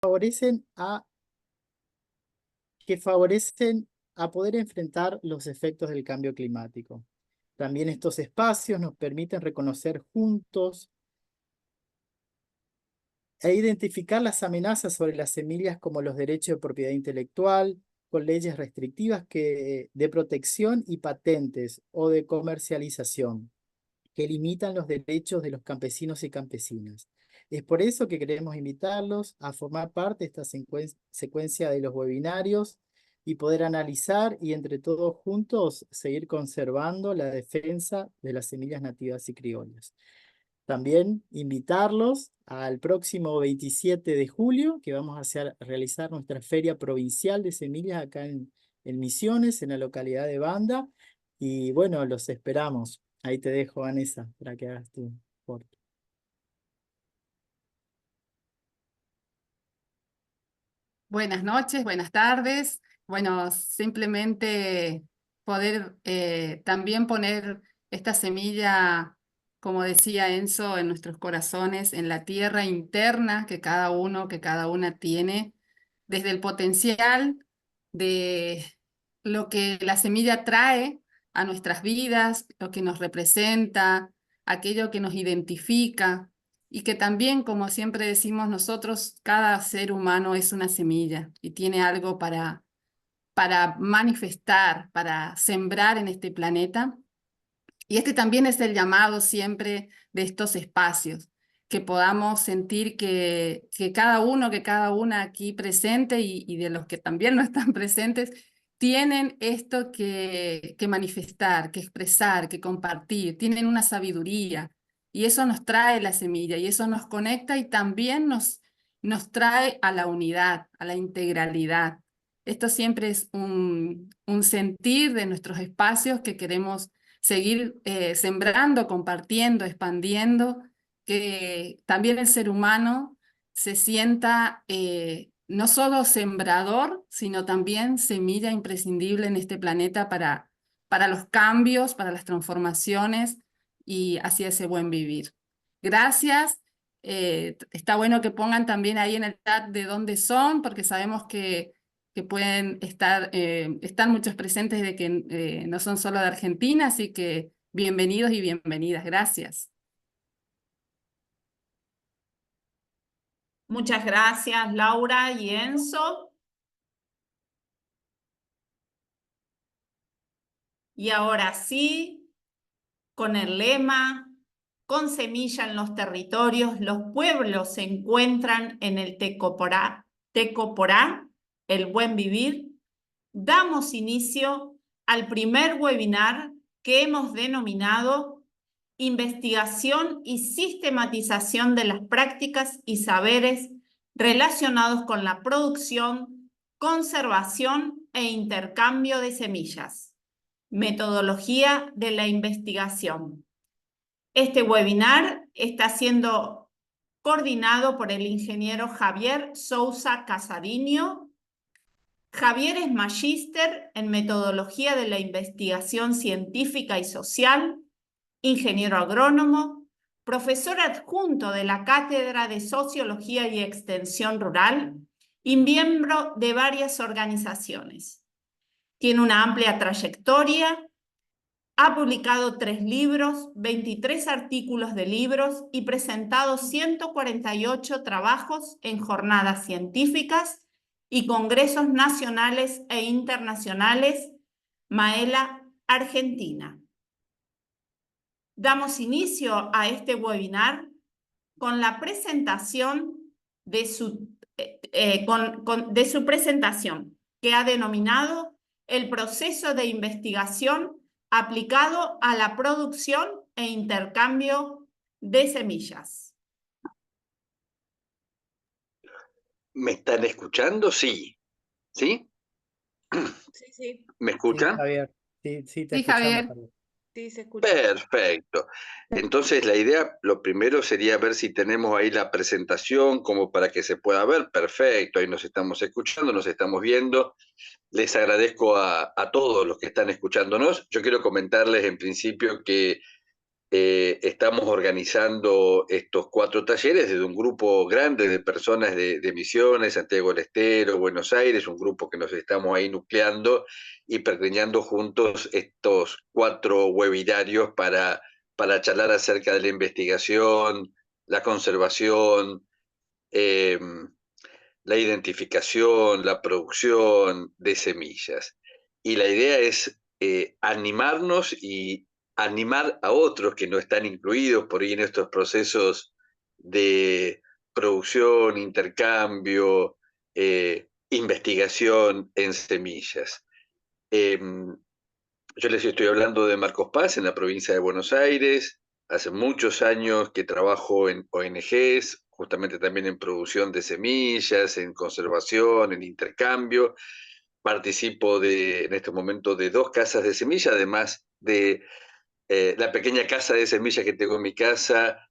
favorecen a poder enfrentar los efectos del cambio climático. También estos espacios nos permiten reconocer juntos e identificar las amenazas sobre las semillas como los derechos de propiedad intelectual, con leyes restrictivas de protección y patentes o de comercialización, que limitan los derechos de los campesinos y campesinas. Es por eso que queremos invitarlos a formar parte de esta secuencia de los webinarios y poder analizar y entre todos juntos seguir conservando la defensa de las semillas nativas y criollas. También invitarlos al próximo 27 de julio, que vamos a realizar nuestra Feria Provincial de Semillas acá en Misiones, en la localidad de Banda. Y bueno, los esperamos. Ahí te dejo, Vanessa, para que hagas tu aporte. Buenas noches, buenas tardes. Bueno, simplemente poder también poner esta semilla, como decía Enzo, en nuestros corazones, en la tierra interna que cada uno, que cada una tiene, desde el potencial de lo que la semilla trae a nuestras vidas, lo que nos representa, aquello que nos identifica. Y que también, como siempre decimos nosotros, cada ser humano es una semilla y tiene algo para manifestar, para sembrar en este planeta. Y este también es el llamado siempre de estos espacios, que podamos sentir que cada uno, que cada una aquí presente y de los que también no están presentes, tienen esto que manifestar, que expresar, que compartir, tienen una sabiduría. Y eso nos trae la semilla y eso nos conecta y también nos trae a la unidad, a la integralidad. Esto siempre es un sentir de nuestros espacios que queremos seguir sembrando, compartiendo, expandiendo, que también el ser humano se sienta no solo sembrador, sino también semilla imprescindible en este planeta para los cambios, para las transformaciones y hacia ese buen vivir. Gracias. Está bueno que pongan también ahí en el chat de dónde son, porque sabemos que pueden estar, están muchos presentes de que no son solo de Argentina, así que bienvenidos y bienvenidas. Gracias. Muchas gracias, Laura y Enzo. Y ahora sí, con el lema, con semilla en los territorios, los pueblos se encuentran en el Tecoporá, el buen vivir, damos inicio al primer webinar que hemos denominado Investigación y sistematización de las prácticas y saberes relacionados con la producción, conservación e intercambio de semillas. Metodología de la investigación. Este webinar está siendo coordinado por el ingeniero Javier Sousa Casadiño. Javier es magíster en metodología de la investigación científica y social, ingeniero agrónomo, profesor adjunto de la Cátedra de Sociología y Extensión Rural y miembro de varias organizaciones. Tiene una amplia trayectoria, ha publicado 3 libros, 23 artículos de libros y presentado 148 trabajos en jornadas científicas y congresos nacionales e internacionales, Maela, Argentina. Damos inicio a este webinar con la presentación de su presentación, que ha denominado el proceso de investigación aplicado a la producción e intercambio de semillas. ¿Me están escuchando? Sí. ¿Sí? Sí, sí. ¿Me escuchan? Sí, Javier. Sí, te Sí, escuchamos, Javier. Javier. Sí, se escucha. Perfecto. Entonces la idea, lo primero sería ver si tenemos ahí la presentación como para que se pueda ver. Perfecto, ahí nos estamos escuchando, nos estamos viendo. Les agradezco a todos los que están escuchándonos. Yo quiero comentarles en principio que estamos organizando estos 4 talleres desde un grupo grande de personas de Misiones, Santiago del Estero, Buenos Aires, un grupo que nos estamos ahí nucleando y pergeñando juntos estos 4 webinarios para charlar acerca de la investigación, la conservación, la identificación, la producción de semillas. Y la idea es animarnos y animar a otros que no están incluidos por ahí en estos procesos de producción, intercambio, investigación en semillas. Yo les estoy hablando de Marcos Paz, en la provincia de Buenos Aires. Hace muchos años que trabajo en ONGs, justamente también en producción de semillas, en conservación, en intercambio. Participo en este momento de 2 casas de semilla, además de la pequeña casa de semillas que tengo en mi casa,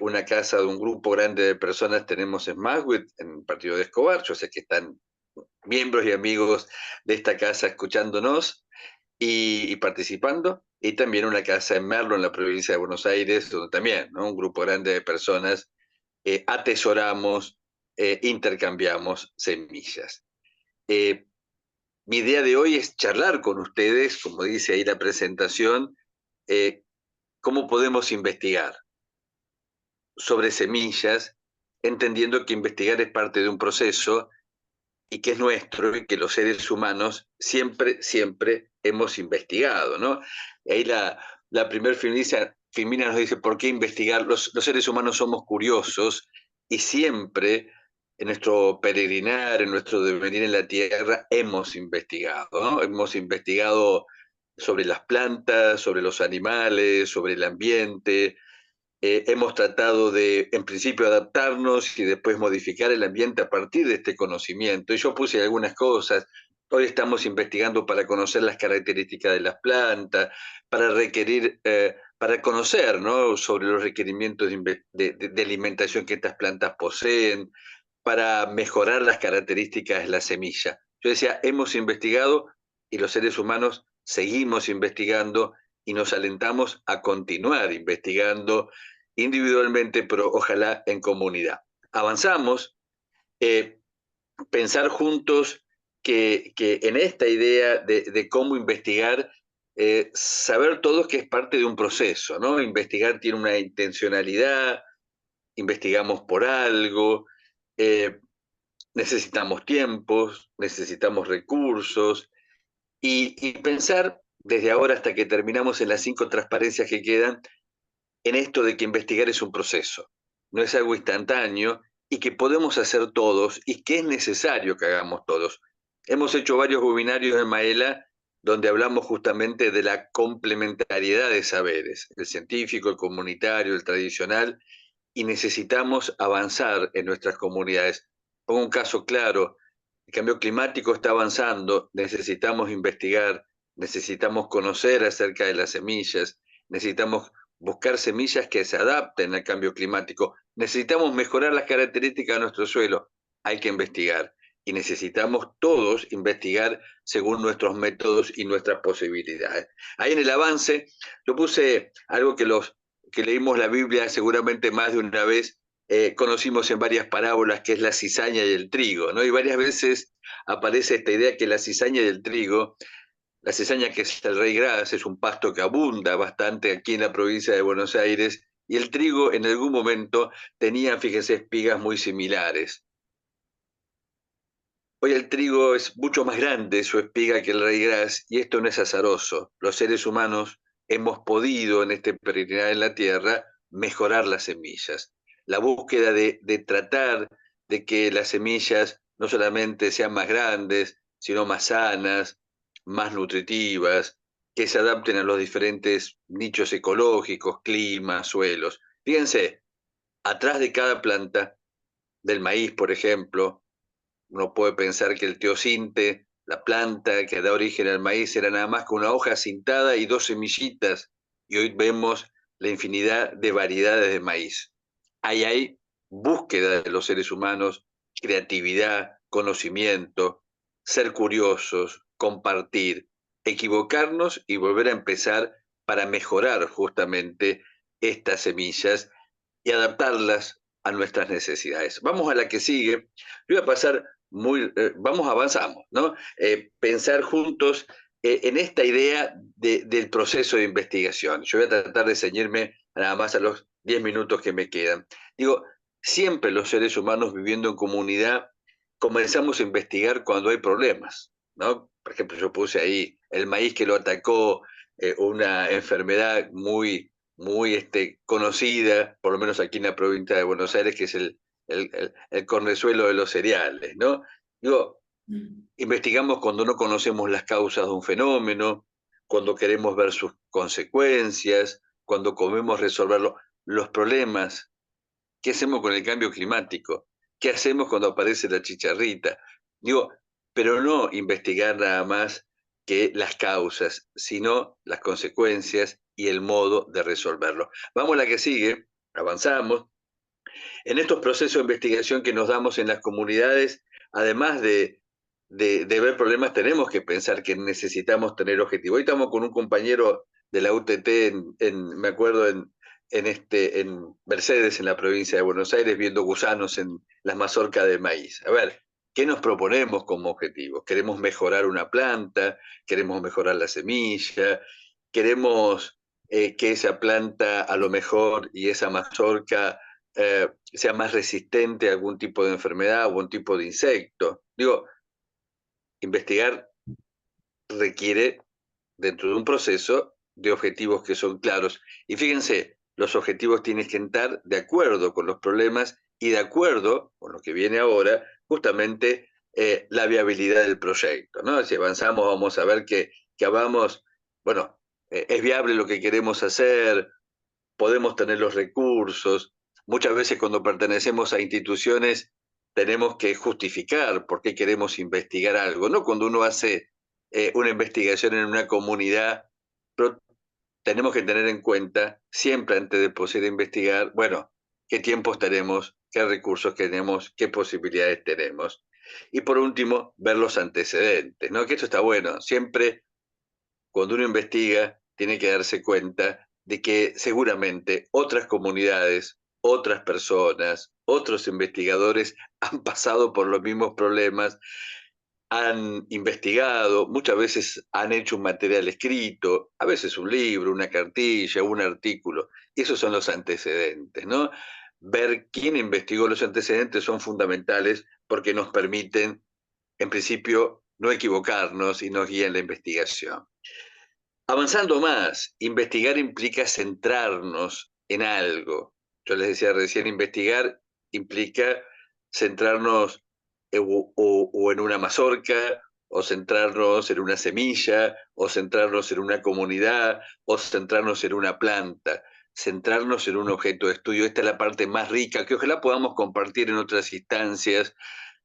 una casa de un grupo grande de personas tenemos en Maswit, en el partido de Escobar. Yo sé que están miembros y amigos de esta casa escuchándonos y participando, y también una casa en Merlo, en la provincia de Buenos Aires, donde también, ¿no?, un grupo grande de personas atesoramos, intercambiamos semillas. Mi idea de hoy es charlar con ustedes, como dice ahí la presentación, cómo podemos investigar sobre semillas, entendiendo que investigar es parte de un proceso y que es nuestro, y que los seres humanos siempre hemos investigado, ¿no? Y ahí la primer Filmina nos dice, ¿por qué investigar? Los seres humanos somos curiosos y siempre en nuestro peregrinar, en nuestro devenir en la Tierra, hemos investigado, ¿no? Hemos investigado sobre las plantas, sobre los animales, sobre el ambiente. Hemos tratado de, en principio, adaptarnos y después modificar el ambiente a partir de este conocimiento. Y yo puse algunas cosas. Hoy estamos investigando para conocer las características de las plantas, para conocer, ¿no?, sobre los requerimientos de alimentación que estas plantas poseen, para mejorar las características de la semilla. Yo decía, hemos investigado y los seres humanos seguimos investigando y nos alentamos a continuar investigando individualmente, pero ojalá en comunidad. Avanzamos, pensar juntos que en esta idea de cómo investigar, saber todos que es parte de un proceso, ¿no? Investigar tiene una intencionalidad, investigamos por algo, necesitamos tiempos, necesitamos recursos, y pensar desde ahora hasta que terminamos en las 5 transparencias que quedan, en esto de que investigar es un proceso, no es algo instantáneo y que podemos hacer todos y que es necesario que hagamos todos. Hemos hecho varios webinarios en Maela donde hablamos justamente de la complementariedad de saberes, el científico, el comunitario, el tradicional, y necesitamos avanzar en nuestras comunidades. Pongo un caso claro, el cambio climático está avanzando, necesitamos investigar, necesitamos conocer acerca de las semillas, necesitamos buscar semillas que se adapten al cambio climático, necesitamos mejorar las características de nuestro suelo, hay que investigar, y necesitamos todos investigar según nuestros métodos y nuestras posibilidades. Ahí en el avance yo puse algo que leímos la Biblia seguramente más de una vez, conocimos en varias parábolas, que es la cizaña y el trigo, ¿no? Y varias veces aparece esta idea que la cizaña y el trigo, la cizaña, que es el rey gras, es un pasto que abunda bastante aquí en la provincia de Buenos Aires, y el trigo en algún momento tenía, fíjense, espigas muy similares. Hoy el trigo es mucho más grande su espiga que el rey gras, y esto no es azaroso. Los seres humanos hemos podido en este peregrinar en la tierra mejorar las semillas. La búsqueda de tratar de que las semillas no solamente sean más grandes, sino más sanas, más nutritivas, que se adapten a los diferentes nichos ecológicos, climas, suelos. Fíjense, atrás de cada planta, del maíz, por ejemplo, uno puede pensar que el teosinte, la planta que da origen al maíz, era nada más que una hoja cintada y 2 semillitas, y hoy vemos la infinidad de variedades de maíz. Ahí hay búsqueda de los seres humanos, creatividad, conocimiento, ser curiosos, compartir, equivocarnos y volver a empezar para mejorar justamente estas semillas y adaptarlas a nuestras necesidades. Vamos a la que sigue. Yo voy a pasar avanzamos, ¿no? Pensar juntos en esta idea del proceso de investigación. Yo voy a tratar de ceñirme nada más a los 10 minutos que me quedan. Digo, siempre los seres humanos viviendo en comunidad comenzamos a investigar cuando hay problemas, ¿no? Por ejemplo, yo puse ahí el maíz que lo atacó una enfermedad muy conocida, por lo menos aquí en la provincia de Buenos Aires, que es el cornezuelo de los cereales, ¿no? Digo, investigamos cuando no conocemos las causas de un fenómeno, cuando queremos ver sus consecuencias, cuando comemos resolver los problemas. ¿Qué hacemos con el cambio climático? ¿Qué hacemos cuando aparece la chicharrita? Digo, pero no investigar nada más que las causas, sino las consecuencias y el modo de resolverlo. Vamos a la que sigue, avanzamos. En estos procesos de investigación que nos damos en las comunidades, además de ver problemas, tenemos que pensar que necesitamos tener objetivos. Hoy estamos con un compañero de la UTT, me acuerdo, en Mercedes, en la provincia de Buenos Aires, viendo gusanos en las mazorcas de maíz. A ver, ¿qué nos proponemos como objetivo? ¿Queremos mejorar una planta? ¿Queremos mejorar la semilla? ¿Queremos que esa planta a lo mejor y esa mazorca sea más resistente a algún tipo de enfermedad o algún tipo de insecto? Digo, investigar requiere, dentro de un proceso, de objetivos que son claros. Y fíjense, los objetivos tienen que estar de acuerdo con los problemas y de acuerdo con lo que viene ahora, justamente la viabilidad del proyecto, ¿no? Si avanzamos, vamos a ver que vamos, bueno, es viable lo que queremos hacer, podemos tener los recursos. Muchas veces cuando pertenecemos a instituciones tenemos que justificar por qué queremos investigar algo, ¿no? Cuando uno hace una investigación en una comunidad, pero tenemos que tener en cuenta, siempre antes de proceder a investigar, bueno, qué tiempos tenemos, qué recursos tenemos, qué posibilidades tenemos. Y por último, ver los antecedentes, ¿no? Que esto está bueno. Siempre cuando uno investiga, tiene que darse cuenta de que seguramente otras comunidades, otras personas, otros investigadores han pasado por los mismos problemas, han investigado, muchas veces han hecho un material escrito, a veces un libro, una cartilla, un artículo. Y esos son los antecedentes, ¿no? Ver quién investigó los antecedentes son fundamentales porque nos permiten, en principio, no equivocarnos y nos guían la investigación. Avanzando más, investigar implica centrarnos en algo. Yo les decía recién, investigar implica centrarnos o en una mazorca, o centrarnos en una semilla, o centrarnos en una comunidad, o centrarnos en una planta, centrarnos en un objeto de estudio. Esta es la parte más rica que ojalá podamos compartir en otras instancias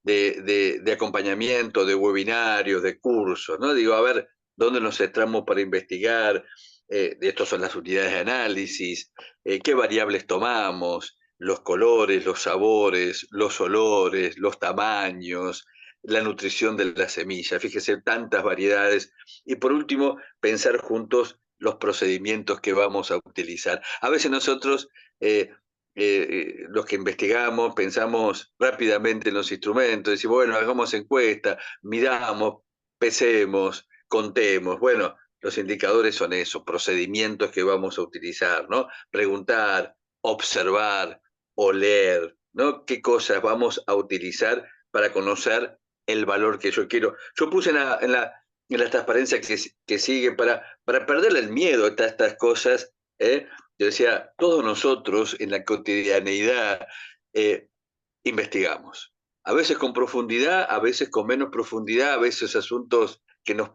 de acompañamiento, de webinarios, de cursos, ¿no? Digo, a ver, ¿dónde nos centramos para investigar? Estas son las unidades de análisis, qué variables tomamos, los colores, los sabores, los olores, los tamaños, la nutrición de la semilla. Fíjese, tantas variedades. Y por último, pensar juntos los procedimientos que vamos a utilizar. A veces nosotros los que investigamos, pensamos rápidamente en los instrumentos, decimos, bueno, hagamos encuesta, midamos, pesemos, contemos. Bueno, los indicadores son esos, procedimientos que vamos a utilizar, ¿no? Preguntar, observar, oler, ¿no? ¿Qué cosas vamos a utilizar para conocer el valor que yo quiero? Yo puse en la transparencia que sigue para perderle el miedo a estas cosas, yo decía, todos nosotros en la cotidianeidad investigamos. A veces con profundidad, a veces con menos profundidad, a veces asuntos que nos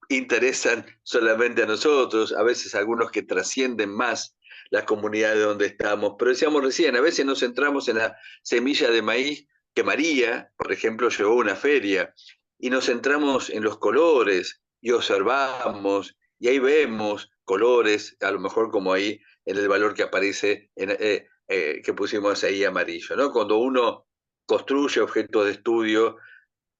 interesan solamente a nosotros, a veces algunos que trascienden más la comunidad de donde estamos. Pero decíamos recién, a veces nos centramos en la semilla de maíz que María, por ejemplo, llevó a una feria, y nos centramos en los colores y observamos, y ahí vemos colores, a lo mejor como ahí en el valor que aparece, que pusimos ahí amarillo, ¿no? Cuando uno construye objetos de estudio,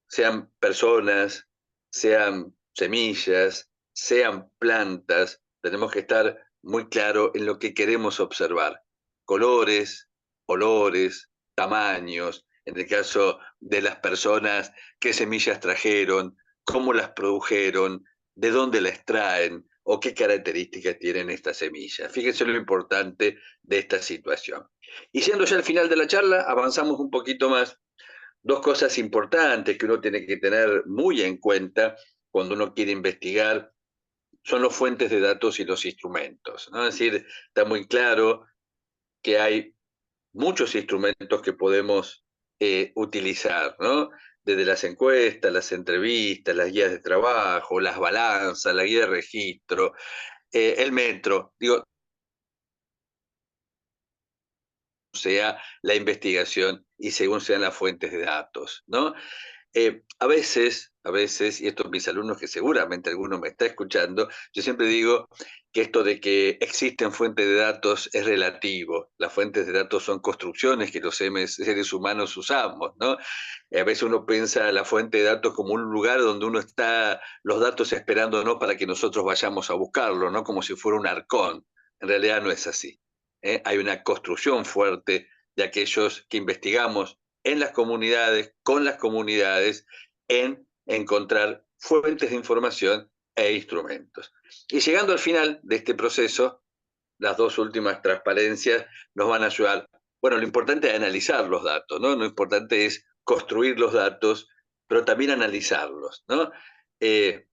sean personas, sean semillas, sean plantas, tenemos que estar muy claro en lo que queremos observar. Colores, olores, tamaños, en el caso de las personas, qué semillas trajeron, cómo las produjeron, de dónde las traen o qué características tienen estas semillas. Fíjense lo importante de esta situación. Y siendo ya al final de la charla, avanzamos un poquito más. Dos cosas importantes que uno tiene que tener muy en cuenta cuando uno quiere investigar son las fuentes de datos y los instrumentos, ¿no? Es decir, está muy claro que hay muchos instrumentos que podemos utilizar, ¿no? Desde las encuestas, las entrevistas, las guías de trabajo, las balanzas, la guía de registro, el metro, digo, sea la investigación y según sean las fuentes de datos, ¿no? A veces, y esto mis alumnos, que seguramente alguno me está escuchando, yo siempre digo que esto de que existen fuentes de datos es relativo. Las fuentes de datos son construcciones que los seres humanos usamos, ¿no? A veces uno piensa la fuente de datos como un lugar donde uno está los datos esperándonos para que nosotros vayamos a buscarlo, ¿no? Como si fuera un arcón. En realidad no es así. Hay una construcción fuerte de aquellos que investigamos en las comunidades, con las comunidades, en encontrar fuentes de información e instrumentos. Y llegando al final de este proceso, las dos últimas transparencias nos van a ayudar. Bueno, lo importante es analizar los datos, ¿no? Lo importante es construir los datos, pero también analizarlos, ¿no?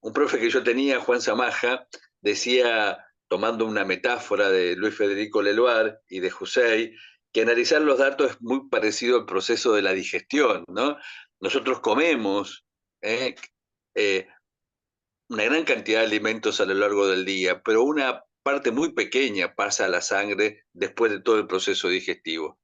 Un profe que yo tenía, Juan Zamaja, decía, tomando una metáfora de Luis Federico Leloir y de Husserl, que analizar los datos es muy parecido al proceso de la digestión, ¿no? Nosotros comemos una gran cantidad de alimentos a lo largo del día, pero una parte muy pequeña pasa a la sangre después de todo el proceso digestivo.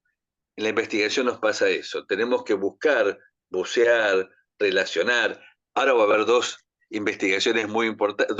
En la investigación nos pasa eso, tenemos que buscar, bucear, relacionar. Ahora va a haber dos investigaciones muy importantes,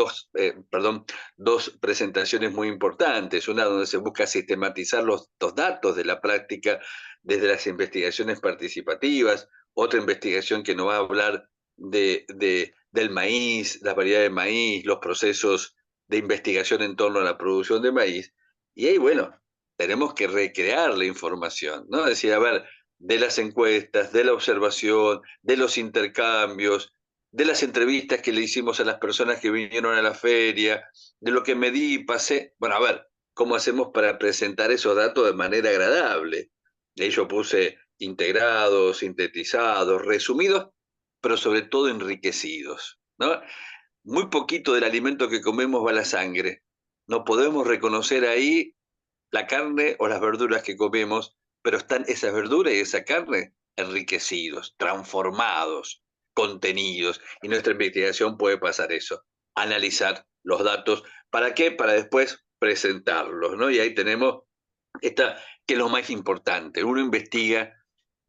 dos presentaciones muy importantes, una donde se busca sistematizar los datos de la práctica desde las investigaciones participativas, otra investigación que nos va a hablar del maíz, las variedades de maíz, los procesos de investigación en torno a la producción de maíz, y ahí, bueno, tenemos que recrear la información, ¿no? Es decir, a ver, de las encuestas, de la observación, de los intercambios, de las entrevistas que le hicimos a las personas que vinieron a la feria, de lo que medí y pasé. Bueno, a ver, ¿cómo hacemos para presentar esos datos de manera agradable? Y ahí yo puse integrados, sintetizados, resumidos, pero sobre todo enriquecidos, ¿no? Muy poquito del alimento que comemos va a la sangre. No podemos reconocer ahí la carne o las verduras que comemos, pero están esas verduras y esa carne enriquecidos, transformados, contenidos. Y nuestra investigación puede pasar eso, analizar los datos. ¿Para qué? Para después presentarlos, ¿no? Y ahí tenemos esta, que es lo más importante. Uno investiga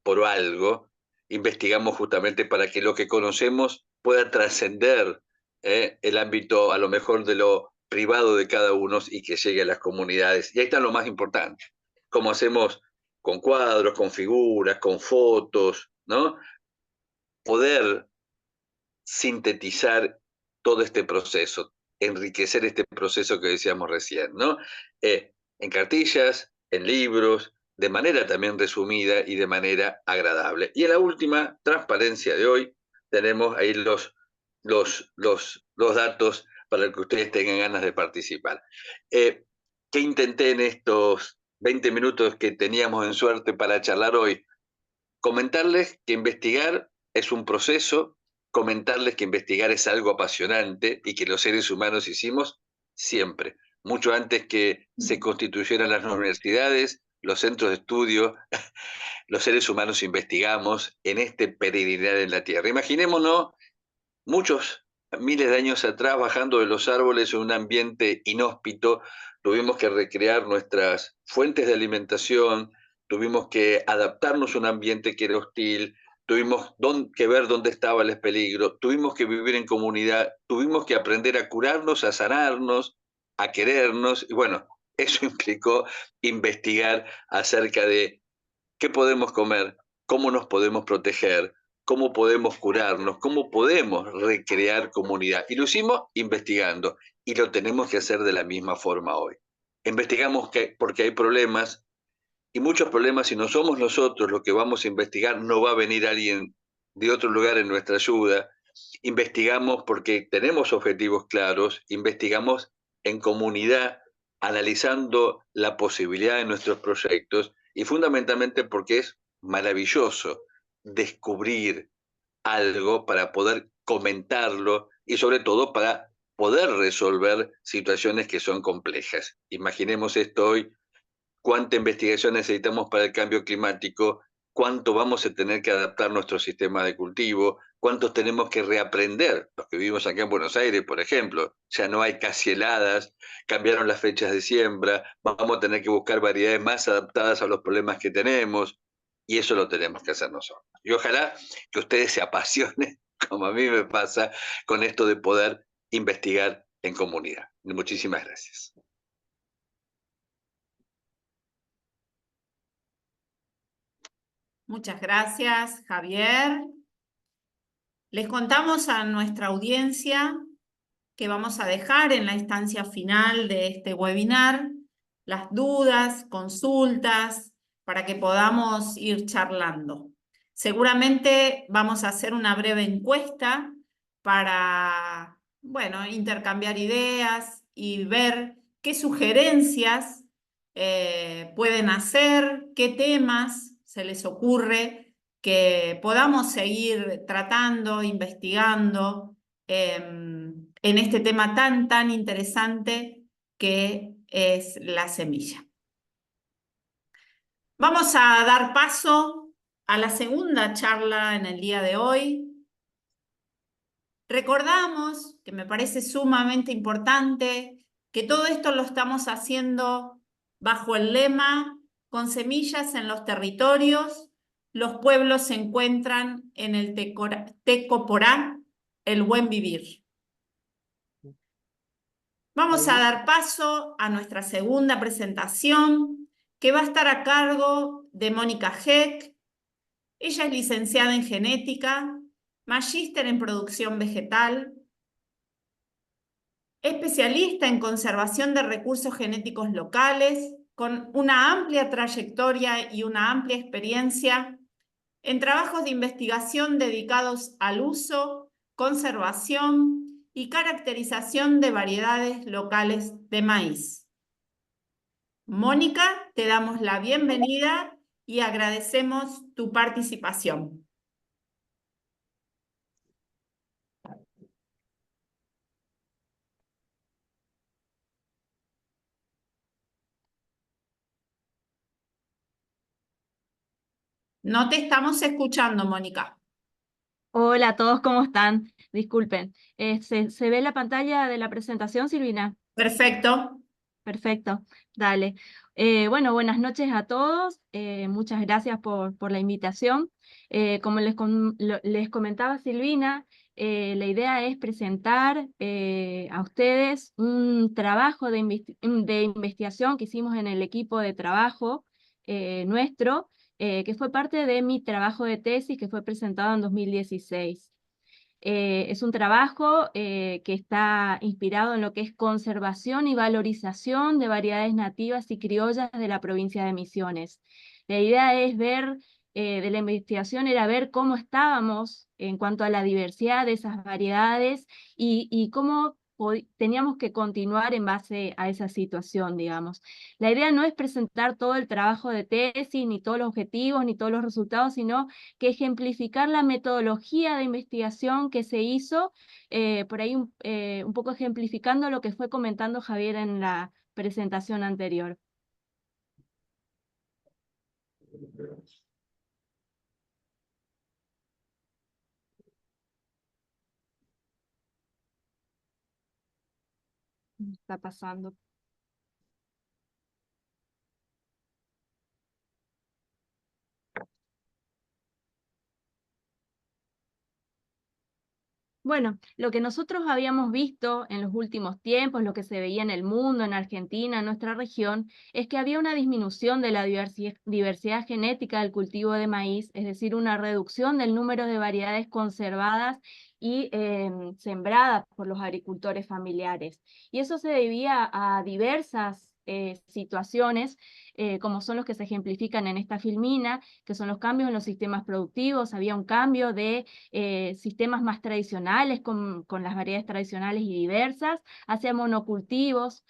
por algo, investigamos justamente para que lo que conocemos pueda trascender el ámbito a lo mejor de lo privado de cada uno y que llegue a las comunidades. Y ahí está lo más importante, cómo hacemos con cuadros, con figuras, con fotos, ¿no? Poder sintetizar todo este proceso, enriquecer este proceso que decíamos recién, ¿no? En cartillas, en libros, de manera también resumida y de manera agradable. Y en la última transparencia de hoy tenemos ahí los datos para que ustedes tengan ganas de participar. ¿Qué intenté en estos 20 minutos que teníamos en suerte para charlar hoy? Comentarles que investigar es un proceso, comentarles que investigar es algo apasionante y que los seres humanos hicimos siempre, mucho antes que se constituyeran las universidades, los centros de estudio, los seres humanos investigamos en este peregrinar en la Tierra. Imaginémonos muchos miles de años atrás, bajando de los árboles en un ambiente inhóspito, tuvimos que recrear nuestras fuentes de alimentación, tuvimos que adaptarnos a un ambiente que era hostil, tuvimos que ver dónde estaba el peligro, tuvimos que vivir en comunidad, tuvimos que aprender a curarnos, a sanarnos, a querernos, y bueno, eso implicó investigar acerca de qué podemos comer, cómo nos podemos proteger, cómo podemos curarnos, cómo podemos recrear comunidad. Y lo hicimos investigando y lo tenemos que hacer de la misma forma hoy. investigamos porque hay problemas, y muchos problemas, si no somos nosotros los que vamos a investigar, no va a venir alguien de otro lugar en nuestra ayuda. Investigamos porque tenemos objetivos claros, investigamos en comunidad, analizando la posibilidad de nuestros proyectos, y fundamentalmente porque es maravilloso descubrir algo para poder comentarlo y sobre todo para poder resolver situaciones que son complejas. Imaginemos esto hoy: cuánta investigación necesitamos para el cambio climático, cuánto vamos a tener que adaptar nuestro sistema de cultivo, cuántos tenemos que reaprender. Los que vivimos acá en Buenos Aires, por ejemplo, ya no hay casi heladas, cambiaron las fechas de siembra, vamos a tener que buscar variedades más adaptadas a los problemas que tenemos, y eso lo tenemos que hacer nosotros. Y ojalá que ustedes se apasionen, como a mí me pasa, con esto de poder investigar en comunidad. Muchísimas gracias. Muchas gracias, Javier. Les contamos a nuestra audiencia que vamos a dejar en la instancia final de este webinar las dudas, consultas, para que podamos ir charlando. Seguramente vamos a hacer una breve encuesta para, bueno, intercambiar ideas y ver qué sugerencias pueden hacer, qué temas se les ocurre que podamos seguir tratando, investigando en este tema tan interesante que es la semilla. Vamos a dar paso a la segunda charla en el día de hoy. Recordamos, que me parece sumamente importante, que todo esto lo estamos haciendo bajo el lema "Con semillas en los territorios, los pueblos se encuentran en el Tecoporá, el buen vivir". Vamos a dar paso a nuestra segunda presentación, que va a estar a cargo de Mónica Heck. Ella es licenciada en genética, magíster en producción vegetal, especialista en conservación de recursos genéticos locales, con una amplia trayectoria y una amplia experiencia en trabajos de investigación dedicados al uso, conservación y caracterización de variedades locales de maíz. Mónica, te damos la bienvenida y agradecemos tu participación. No te estamos escuchando, Mónica. Hola a todos, ¿cómo están? Disculpen. ¿Se ve la pantalla de la presentación, Silvina? Perfecto. Perfecto, dale. Bueno, buenas noches a todos. Muchas gracias por la invitación. Como les comentaba Silvina, la idea es presentar a ustedes un trabajo de investigación que hicimos en el equipo de trabajo nuestro, que fue parte de mi trabajo de tesis que fue presentado en 2016. Es un trabajo que está inspirado en lo que es conservación y valorización de variedades nativas y criollas de la provincia de Misiones. La idea es ver, de la investigación era ver cómo estábamos en cuanto a la diversidad de esas variedades y cómo teníamos que continuar en base a esa situación, digamos. La idea no es presentar todo el trabajo de tesis, ni todos los objetivos, ni todos los resultados, sino que ejemplificar la metodología de investigación que se hizo, por ahí un poco ejemplificando lo que fue comentando Javier en la presentación anterior. Está pasando. Bueno, lo que nosotros habíamos visto en los últimos tiempos, lo que se veía en el mundo, en Argentina, en nuestra región, es que había una disminución de la diversidad genética del cultivo de maíz, es decir, una reducción del número de variedades conservadas y sembradas por los agricultores familiares. Y eso se debía a diversas situaciones, como son los que se ejemplifican en esta filmina, que son los cambios en los sistemas productivos. Había un cambio de sistemas más tradicionales, con las variedades tradicionales y diversas, hacia monocultivos.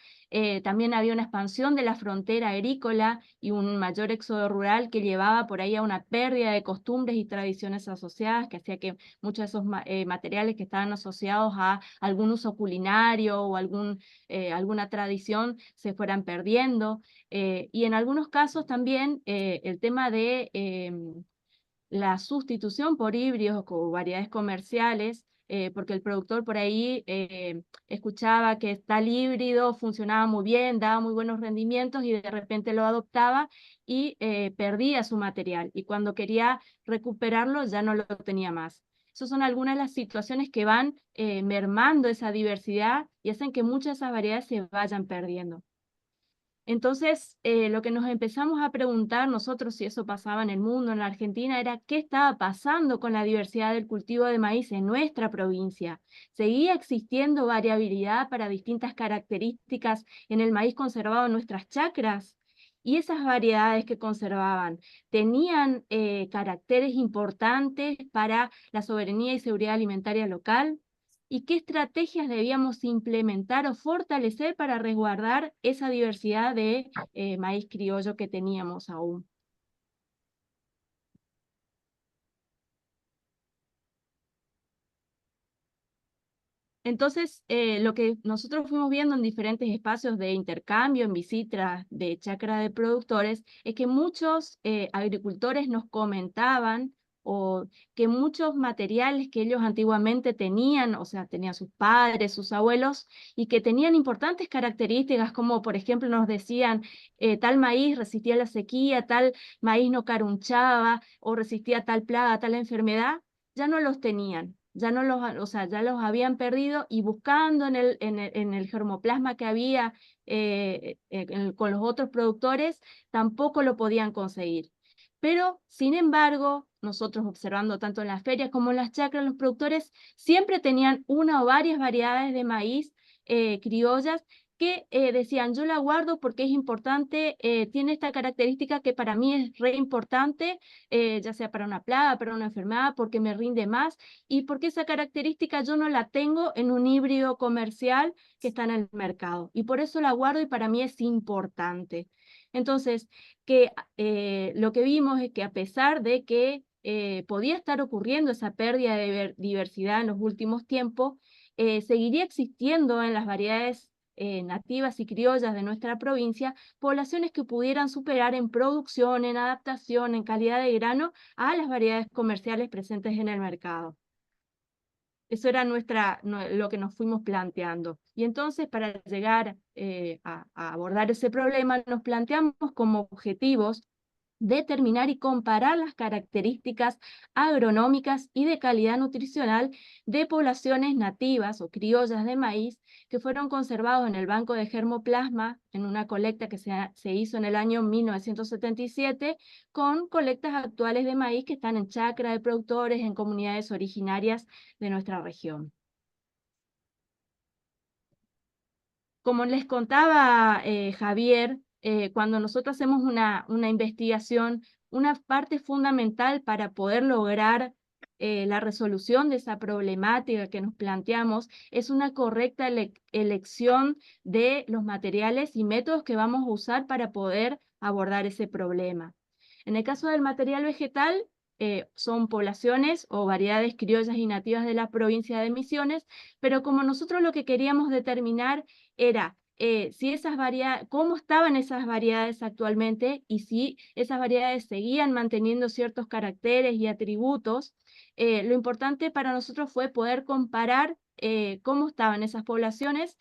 También había una expansión de la frontera agrícola y un mayor éxodo rural que llevaba por ahí a una pérdida de costumbres y tradiciones asociadas, que hacía que muchos de esos materiales que estaban asociados a algún uso culinario o alguna tradición se fueran perdiendo. Y en algunos casos también el tema de la sustitución por híbridos o variedades comerciales, porque el productor por ahí escuchaba que tal híbrido funcionaba muy bien, daba muy buenos rendimientos y de repente lo adoptaba y perdía su material. Y cuando quería recuperarlo ya no lo tenía más. Esas son algunas de las situaciones que van mermando esa diversidad y hacen que muchas de esas variedades se vayan perdiendo. Entonces, lo que nos empezamos a preguntar nosotros, si eso pasaba en el mundo, en la Argentina, era qué estaba pasando con la diversidad del cultivo de maíz en nuestra provincia. ¿Seguía existiendo variabilidad para distintas características en el maíz conservado en nuestras chacras? Y esas variedades que conservaban, ¿tenían caracteres importantes para la soberanía y seguridad alimentaria local? ¿Y qué estrategias debíamos implementar o fortalecer para resguardar esa diversidad de maíz criollo que teníamos aún? Entonces, lo que nosotros fuimos viendo en diferentes espacios de intercambio, en visitas de chacra de productores, es que muchos agricultores nos comentaban o que muchos materiales que ellos antiguamente tenían, o sea, tenían sus padres, sus abuelos, y que tenían importantes características, como por ejemplo nos decían, tal maíz resistía la sequía, tal maíz no carunchaba, o resistía tal plaga, tal enfermedad, ya no los tenían. Ya no los, o sea, ya los habían perdido, y buscando en el germoplasma que había con los otros productores, tampoco lo podían conseguir. Pero, sin embargo, nosotros observando tanto en las ferias como en las chacras, los productores siempre tenían una o varias variedades de maíz criollas que decían, yo la guardo porque es importante, tiene esta característica que para mí es re importante, ya sea para una plaga, para una enfermedad, porque me rinde más, y porque esa característica yo no la tengo en un híbrido comercial que está en el mercado. Y por eso la guardo y para mí es importante. Entonces, lo que vimos es que a pesar de que podía estar ocurriendo esa pérdida de diversidad en los últimos tiempos, seguiría existiendo en las variedades nativas y criollas de nuestra provincia poblaciones que pudieran superar en producción, en adaptación, en calidad de grano a las variedades comerciales presentes en el mercado. Eso era lo que nos fuimos planteando. Y entonces, para llegar a abordar ese problema, nos planteamos como objetivos determinar y comparar las características agronómicas y de calidad nutricional de poblaciones nativas o criollas de maíz que fueron conservados en el Banco de Germoplasma en una colecta que se hizo en el año 1977 con colectas actuales de maíz que están en chacra de productores en comunidades originarias de nuestra región. Como les contaba Javier, cuando nosotros hacemos una investigación, una parte fundamental para poder lograr la resolución de esa problemática que nos planteamos es una correcta elección de los materiales y métodos que vamos a usar para poder abordar ese problema. En el caso del material vegetal, son poblaciones o variedades criollas y nativas de la provincia de Misiones, pero como nosotros lo que queríamos determinar era si esas variedades, cómo estaban esas variedades actualmente y si esas variedades seguían manteniendo ciertos caracteres y atributos. Lo importante para nosotros fue poder comparar cómo estaban esas poblaciones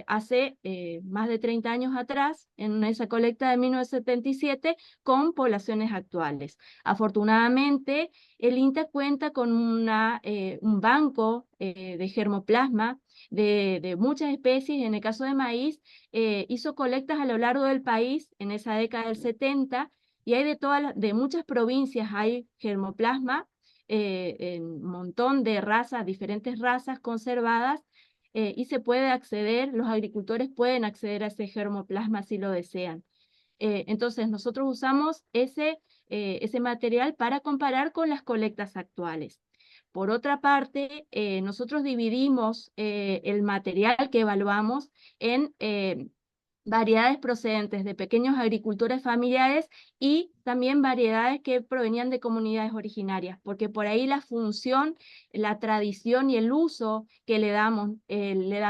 hace más de 30 años atrás, en esa colecta de 1977, con poblaciones actuales. Afortunadamente, el INTA cuenta con un banco de germoplasma de muchas especies. En el caso de maíz, hizo colectas a lo largo del país en esa década del 70, y hay de muchas provincias hay germoplasma, en un montón de razas, diferentes razas conservadas, y se puede acceder, los agricultores pueden acceder a ese germoplasma si lo desean. Entonces nosotros usamos ese material para comparar con las colectas actuales. Por otra parte, nosotros dividimos el material que evaluamos en variedades procedentes de pequeños agricultores familiares y también variedades que provenían de comunidades originarias, porque por ahí la función, la tradición y el uso que le dan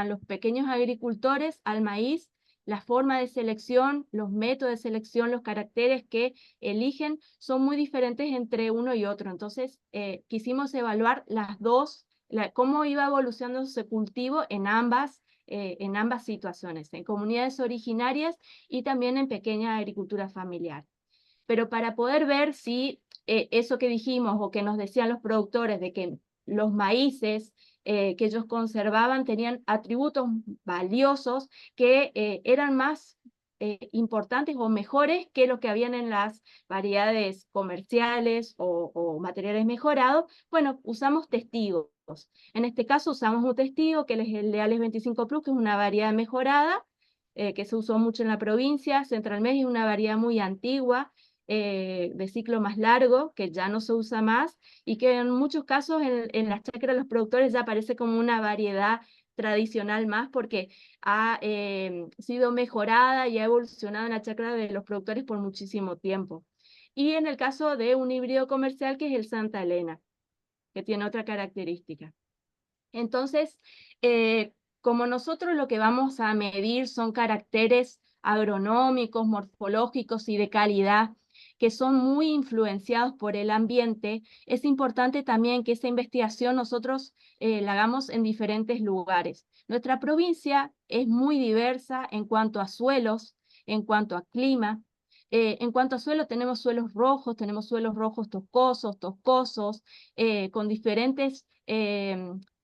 los pequeños agricultores al maíz, la forma de selección, los métodos de selección, los caracteres que eligen son muy diferentes entre uno y otro. Entonces, quisimos evaluar las dos, cómo iba evolucionando ese cultivo en ambas situaciones, en comunidades originarias y también en pequeña agricultura familiar. Pero para poder ver si eso que dijimos o que nos decían los productores de que los maíces que ellos conservaban tenían atributos valiosos que eran más importantes o mejores que los que habían en las variedades comerciales o materiales mejorados, bueno, usamos testigos. En este caso usamos un testigo que es el Leales 25 Plus, que es una variedad mejorada, que se usó mucho en la provincia. Central Medio es una variedad muy antigua, de ciclo más largo, que ya no se usa más, y que en muchos casos en las chacras de los productores ya aparece como una variedad tradicional más, porque ha sido mejorada y ha evolucionado en la chacra de los productores por muchísimo tiempo. Y en el caso de un híbrido comercial, que es el Santa Elena, que tiene otra característica. Entonces, como nosotros lo que vamos a medir son caracteres agronómicos, morfológicos y de calidad, que son muy influenciados por el ambiente, es importante también que esa investigación nosotros la hagamos en diferentes lugares. Nuestra provincia es muy diversa en cuanto a suelos, en cuanto a clima. En cuanto a suelo, tenemos suelos rojos toscosos, con diferentes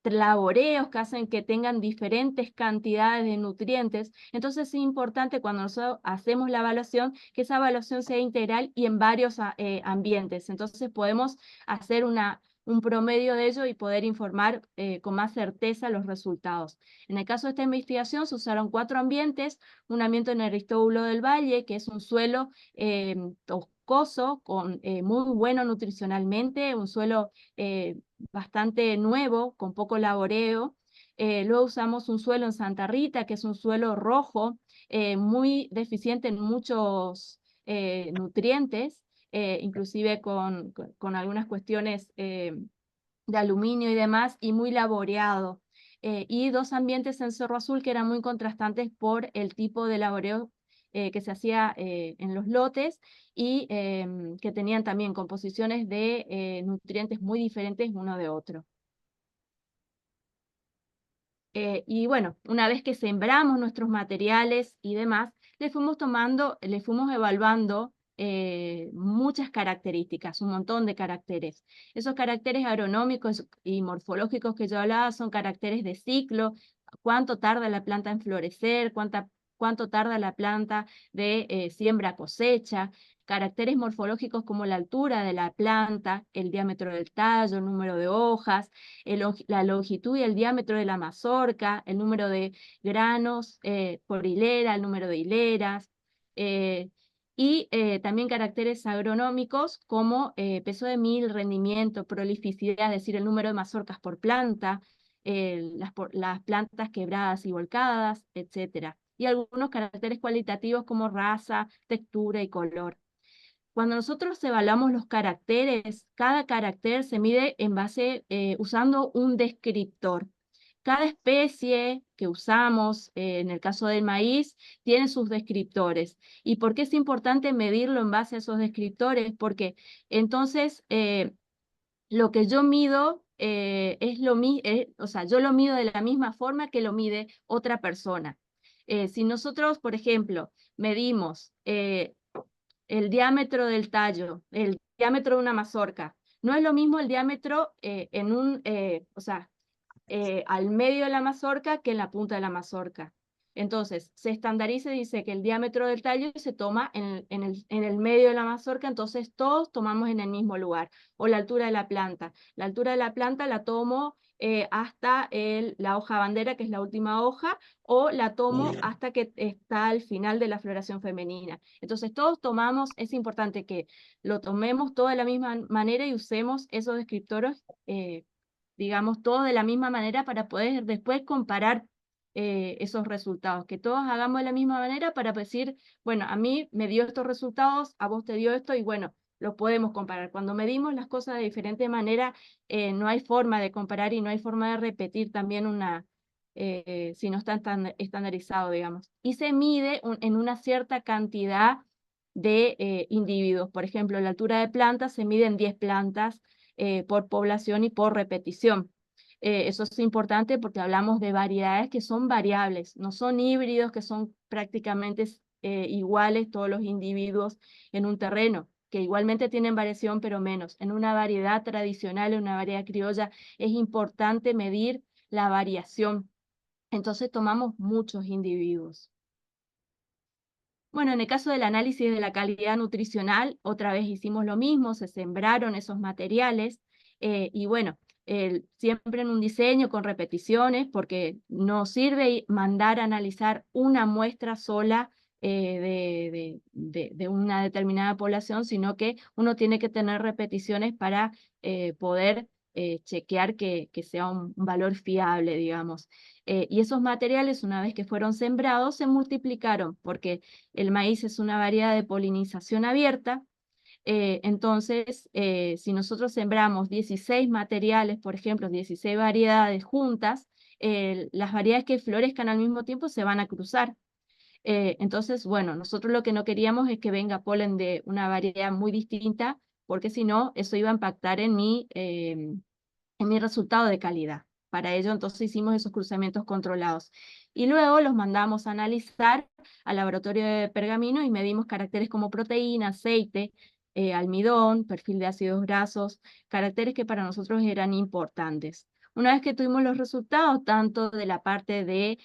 laboreos que hacen que tengan diferentes cantidades de nutrientes. Entonces es importante cuando nosotros hacemos la evaluación, que esa evaluación sea integral y en varios ambientes. Entonces podemos hacer un promedio de ello y poder informar con más certeza los resultados. En el caso de esta investigación se usaron 4 ambientes: un ambiente en Aristóbulo del Valle, que es un suelo toscoso, muy bueno nutricionalmente, un suelo bastante nuevo, con poco laboreo. Luego usamos un suelo en Santa Rita, que es un suelo rojo, muy deficiente en muchos nutrientes, inclusive con algunas cuestiones de aluminio y demás, y muy laboreado. Y 2 ambientes en Cerro Azul que eran muy contrastantes por el tipo de laboreo que se hacía en los lotes, y que tenían también composiciones de nutrientes muy diferentes uno de otro. Y bueno, una vez que sembramos nuestros materiales y demás, le fuimos evaluando muchas características, un montón de caracteres. Esos caracteres agronómicos y morfológicos que yo hablaba son caracteres de ciclo: cuánto tarda la planta en florecer, cuánto tarda la planta de siembra a cosecha. Caracteres morfológicos como la altura de la planta, el diámetro del tallo, el número de hojas, la longitud y el diámetro de la mazorca, el número de granos por hilera, el número de hileras, y también caracteres agronómicos como peso de mil, rendimiento, prolificidad, es decir, el número de mazorcas por planta, las plantas quebradas y volcadas, etc. Y algunos caracteres cualitativos como raza, textura y color. Cuando nosotros evaluamos los caracteres, cada carácter se mide en base, usando un descriptor. Cada especie que usamos, en el caso del maíz, tiene sus descriptores. ¿Y por qué es importante medirlo en base a esos descriptores? Porque entonces lo que yo mido o sea, yo lo mido de la misma forma que lo mide otra persona. Si nosotros, por ejemplo, medimos el diámetro del tallo, el diámetro de una mazorca, no es lo mismo el diámetro o sea, al medio de la mazorca que en la punta de la mazorca. Entonces, se estandariza y dice que el diámetro del tallo se toma en el medio de la mazorca, entonces todos tomamos en el mismo lugar. O la altura de la planta. La altura de la planta la tomo hasta la hoja bandera, que es la última hoja, o la tomo hasta que está al final de la floración femenina. Entonces todos tomamos, es importante que lo tomemos todo de la misma manera y usemos esos descriptores, digamos, todos de la misma manera para poder después comparar esos resultados, que todos hagamos de la misma manera para decir, bueno, a mí me dio estos resultados, a vos te dio esto, y bueno, lo podemos comparar. Cuando medimos las cosas de diferente manera, no hay forma de comparar y no hay forma de repetir también si no está estandarizado, digamos. Y se mide en una cierta cantidad de individuos. Por ejemplo, la altura de plantas se mide en 10 plantas por población y por repetición. Eso es importante porque hablamos de variedades que son variables, no son híbridos que son prácticamente iguales todos los individuos en un terreno, que igualmente tienen variación pero menos. En una variedad tradicional, en una variedad criolla, es importante medir la variación. Entonces tomamos muchos individuos. Bueno, en el caso del análisis de la calidad nutricional, otra vez hicimos lo mismo, se sembraron esos materiales y bueno, siempre en un diseño con repeticiones, porque no sirve mandar a analizar una muestra sola de una determinada población, sino que uno tiene que tener repeticiones para poder chequear que sea un valor fiable, digamos. Y esos materiales, una vez que fueron sembrados, se multiplicaron, porque el maíz es una variedad de polinización abierta. Entonces, si nosotros sembramos 16 materiales, por ejemplo, 16 variedades juntas, las variedades que florezcan al mismo tiempo se van a cruzar. Entonces, bueno, nosotros lo que no queríamos es que venga polen de una variedad muy distinta, porque si no, eso iba a impactar en mi resultado de calidad. Para ello, entonces hicimos esos cruzamientos controlados. Y luego los mandamos a analizar al laboratorio de Pergamino y medimos caracteres como proteína, aceite, almidón, perfil de ácidos grasos, caracteres que para nosotros eran importantes. Una vez que tuvimos los resultados, tanto de la parte de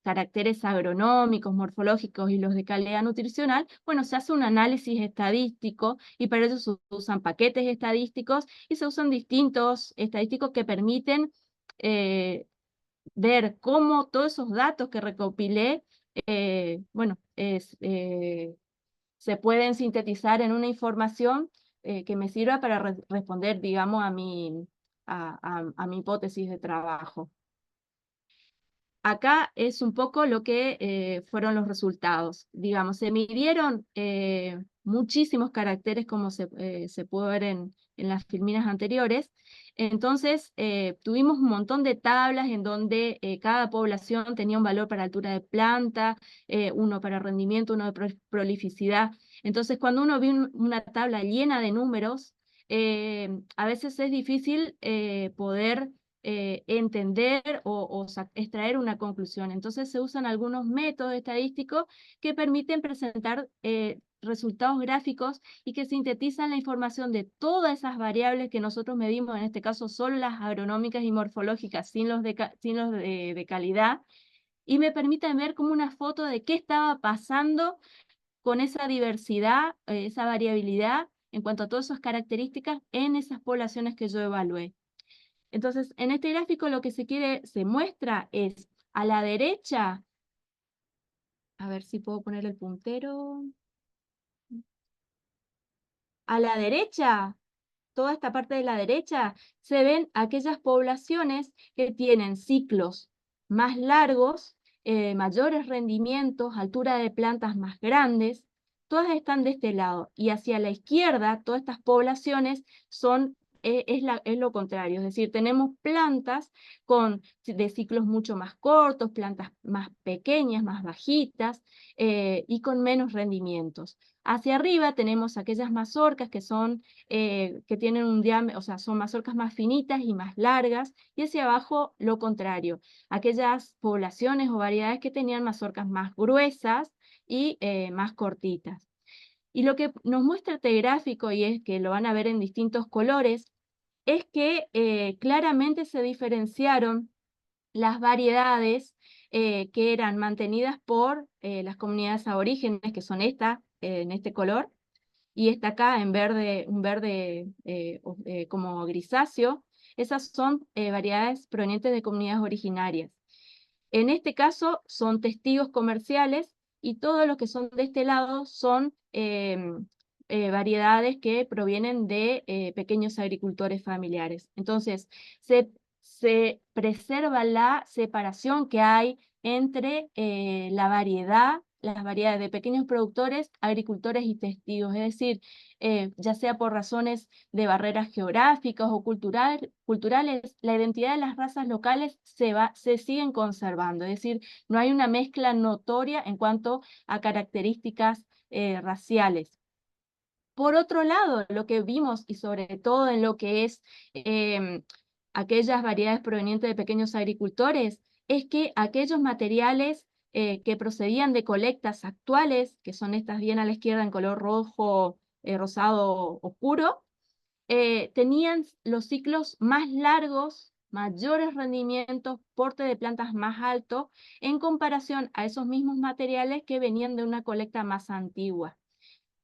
caracteres agronómicos, morfológicos y los de calidad nutricional, bueno, se hace un análisis estadístico y para eso se usan paquetes estadísticos y se usan distintos estadísticos que permiten ver cómo todos esos datos que recopilé, bueno, se pueden sintetizar en una información que me sirva para responder, digamos, a mi hipótesis de trabajo. Acá es un poco lo que fueron los resultados. Digamos, se midieron muchísimos caracteres como se pudo ver en las filminas anteriores. Entonces, tuvimos un montón de tablas en donde cada población tenía un valor para altura de planta, uno para rendimiento, uno de prolificidad. Entonces, cuando uno ve una tabla llena de números, a veces es difícil poder entender o extraer una conclusión. Entonces se usan algunos métodos estadísticos que permiten presentar resultados gráficos y que sintetizan la información de todas esas variables que nosotros medimos, en este caso solo las agronómicas y morfológicas, sin los de calidad, y me permiten ver como una foto de qué estaba pasando con esa diversidad, esa variabilidad en cuanto a todas esas características en esas poblaciones que yo evalué. Entonces, en este gráfico lo que se muestra es a la derecha, a ver si puedo poner el puntero. A la derecha, toda esta parte de la derecha, se ven aquellas poblaciones que tienen ciclos más largos, mayores rendimientos, altura de plantas más grandes. Todas están de este lado. Y hacia la izquierda, todas estas poblaciones son es lo contrario, es decir, tenemos plantas de ciclos mucho más cortos, plantas más pequeñas, más bajitas y con menos rendimientos. Hacia arriba tenemos aquellas mazorcas que tienen un diámetro, o sea, son mazorcas más finitas y más largas, y hacia abajo lo contrario, aquellas poblaciones o variedades que tenían mazorcas más gruesas y más cortitas. Y lo que nos muestra este gráfico, y es que lo van a ver en distintos colores, es que claramente se diferenciaron las variedades que eran mantenidas por las comunidades aborígenes, que son estas, en este color, y esta acá en verde, un verde como grisáceo. Esas son variedades provenientes de comunidades originarias. En este caso son testigos comerciales, y todos los que son de este lado son variedades que provienen de pequeños agricultores familiares. Entonces, se preserva la separación que hay entre las variedades de pequeños productores, agricultores y testigos, es decir, ya sea por razones de barreras geográficas o culturales, la identidad de las razas locales se siguen conservando, es decir, no hay una mezcla notoria en cuanto a características raciales. Por otro lado, lo que vimos, y sobre todo en lo que es aquellas variedades provenientes de pequeños agricultores, es que aquellos materiales que procedían de colectas actuales, que son estas bien a la izquierda en color rojo, rosado oscuro, tenían los ciclos más largos, mayores rendimientos, porte de plantas más alto, en comparación a esos mismos materiales que venían de una colecta más antigua.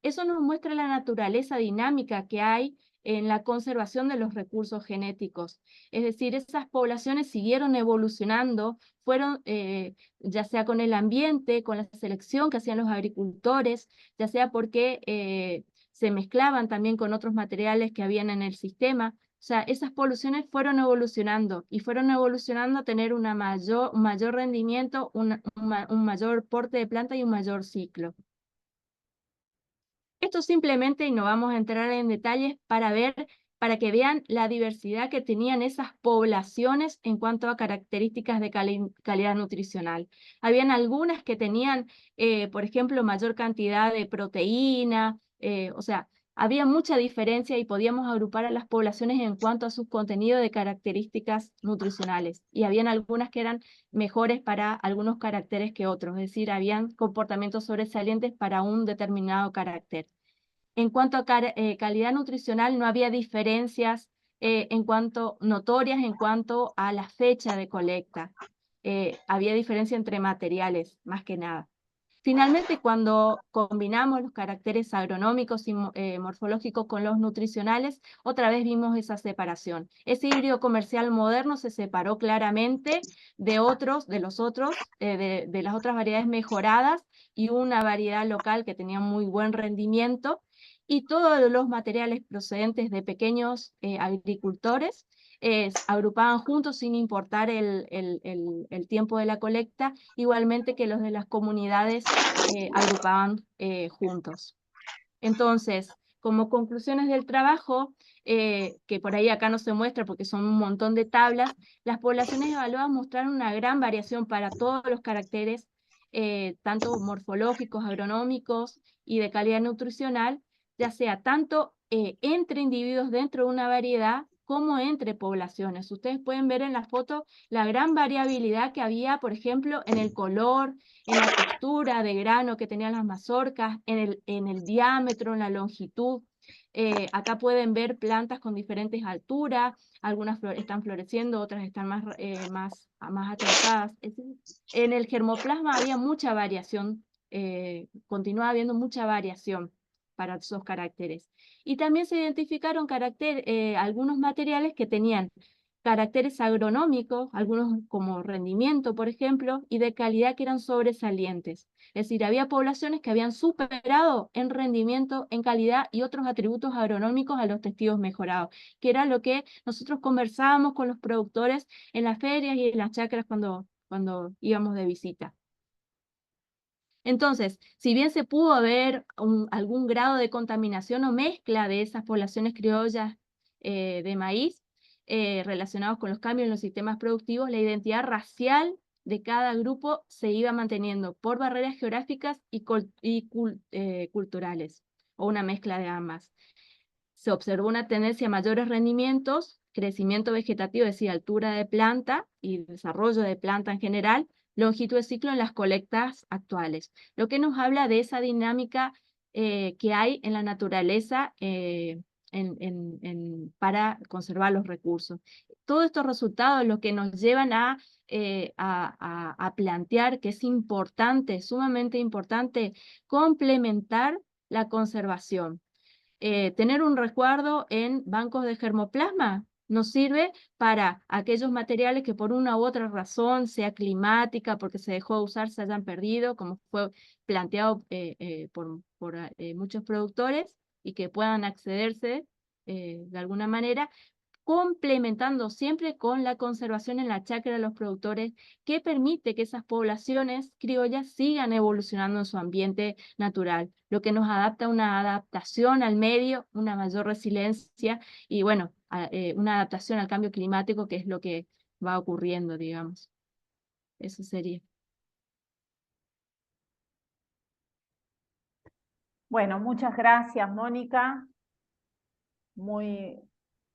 Eso nos muestra la naturaleza dinámica que hay en la conservación de los recursos genéticos. Es decir, esas poblaciones siguieron evolucionando, fueron ya sea con el ambiente, con la selección que hacían los agricultores, ya sea porque se mezclaban también con otros materiales que habían en el sistema. O sea, esas poblaciones fueron evolucionando y fueron evolucionando a tener un mayor rendimiento, un mayor porte de planta y un mayor ciclo. Esto simplemente, y no vamos a entrar en detalles, para que vean la diversidad que tenían esas poblaciones en cuanto a características de calidad nutricional. Habían algunas que tenían, por ejemplo, mayor cantidad de proteína, o sea, había mucha diferencia y podíamos agrupar a las poblaciones en cuanto a sus contenidos de características nutricionales. Y habían algunas que eran mejores para algunos caracteres que otros, es decir, habían comportamientos sobresalientes para un determinado carácter. En cuanto a calidad nutricional, no había diferencias notorias en cuanto a la fecha de colecta. Había diferencia entre materiales, más que nada. Finalmente, cuando combinamos los caracteres agronómicos y morfológicos con los nutricionales, otra vez vimos esa separación. Ese híbrido comercial moderno se separó claramente de las otras variedades mejoradas, y una variedad local que tenía muy buen rendimiento, y todos los materiales procedentes de pequeños agricultores agrupaban juntos sin importar el tiempo de la colecta, igualmente que los de las comunidades agrupaban juntos. Entonces, como conclusiones del trabajo, que por ahí acá no se muestra porque son un montón de tablas, las poblaciones evaluadas mostraron una gran variación para todos los caracteres, tanto morfológicos, agronómicos y de calidad nutricional, ya sea tanto entre individuos dentro de una variedad como entre poblaciones. Ustedes pueden ver en la foto la gran variabilidad que había, por ejemplo, en el color, en la textura de grano que tenían las mazorcas, en el diámetro, en la longitud. Acá pueden ver plantas con diferentes alturas, algunas están floreciendo, otras están más atrasadas. En el germoplasma había mucha variación, continuaba habiendo mucha variación para esos caracteres. Y también se identificaron algunos materiales que tenían caracteres agronómicos, algunos como rendimiento, por ejemplo, y de calidad que eran sobresalientes. Es decir, había poblaciones que habían superado en rendimiento, en calidad y otros atributos agronómicos a los testigos mejorados, que era lo que nosotros conversábamos con los productores en las ferias y en las chacras cuando íbamos de visita. Entonces, si bien se pudo ver algún grado de contaminación o mezcla de esas poblaciones criollas de maíz relacionados con los cambios en los sistemas productivos, la identidad racial de cada grupo se iba manteniendo por barreras geográficas y culturales, o una mezcla de ambas. Se observó una tendencia a mayores rendimientos, crecimiento vegetativo, es decir, altura de planta y desarrollo de planta en general, longitud de ciclo en las colectas actuales, lo que nos habla de esa dinámica que hay en la naturaleza para conservar los recursos. todos estos resultados lo que nos llevan a plantear que es importante, sumamente importante, complementar la conservación. Tener un resguardo en bancos de germoplasma nos sirve para aquellos materiales que por una u otra razón, sea climática, porque se dejó de usar, se hayan perdido, como fue planteado por muchos productores, y que puedan accederse de alguna manera, complementando siempre con la conservación en la chacra de los productores, que permite que esas poblaciones criollas sigan evolucionando en su ambiente natural, lo que nos adapta a una adaptación al medio, una mayor resiliencia y, bueno, una adaptación al cambio climático, que es lo que va ocurriendo, digamos. Eso sería. Bueno, muchas gracias, Mónica.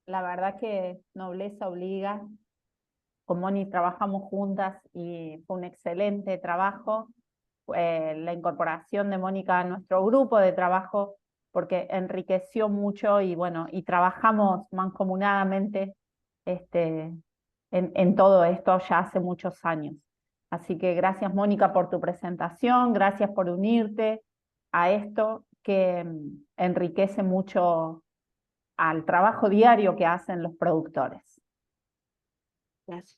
La verdad que nobleza obliga. Con Moni trabajamos juntas y fue un excelente trabajo. La incorporación de Mónica a nuestro grupo de trabajo, porque enriqueció mucho y bueno, y trabajamos mancomunadamente en todo esto ya hace muchos años. Así que gracias, Mónica, por tu presentación, gracias por unirte a esto que enriquece mucho al trabajo diario que hacen los productores. Gracias.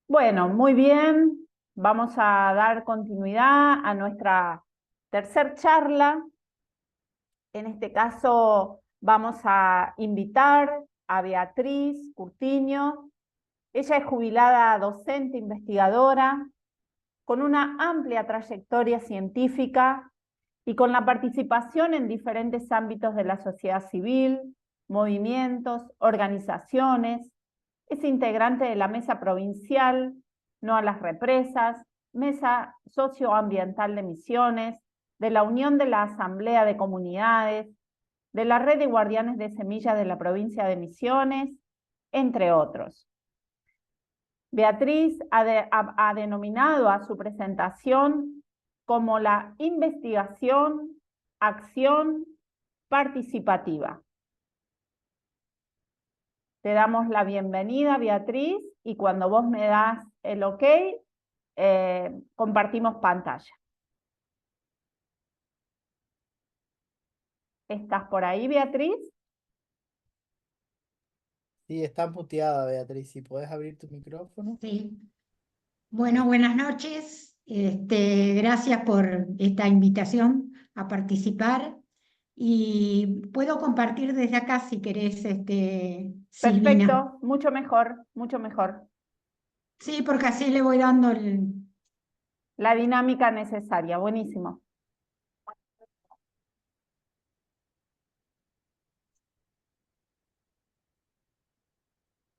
Bueno, muy bien. Vamos a dar continuidad a nuestra tercer charla. En este caso vamos a invitar a Beatriz Curtiño. Ella es jubilada docente investigadora con una amplia trayectoria científica y con la participación en diferentes ámbitos de la sociedad civil, movimientos, organizaciones. Es integrante de la Mesa Provincial No a las Represas, Mesa Socioambiental de Misiones, de la Unión de la Asamblea de Comunidades, de la Red de Guardianes de Semillas de la Provincia de Misiones, entre otros. Beatriz ha denominado a su presentación como la investigación, acción participativa. Te damos la bienvenida, Beatriz, y cuando vos me das el ok, compartimos pantalla. ¿Estás por ahí, Beatriz? Sí, está muteada, Beatriz. Si podés abrir tu micrófono. Sí. Bueno, buenas noches. Gracias por esta invitación a participar. Y puedo compartir desde acá si querés, Silvina. Perfecto, mucho mejor, mucho mejor. Sí, porque así le voy dando la dinámica necesaria. Buenísimo.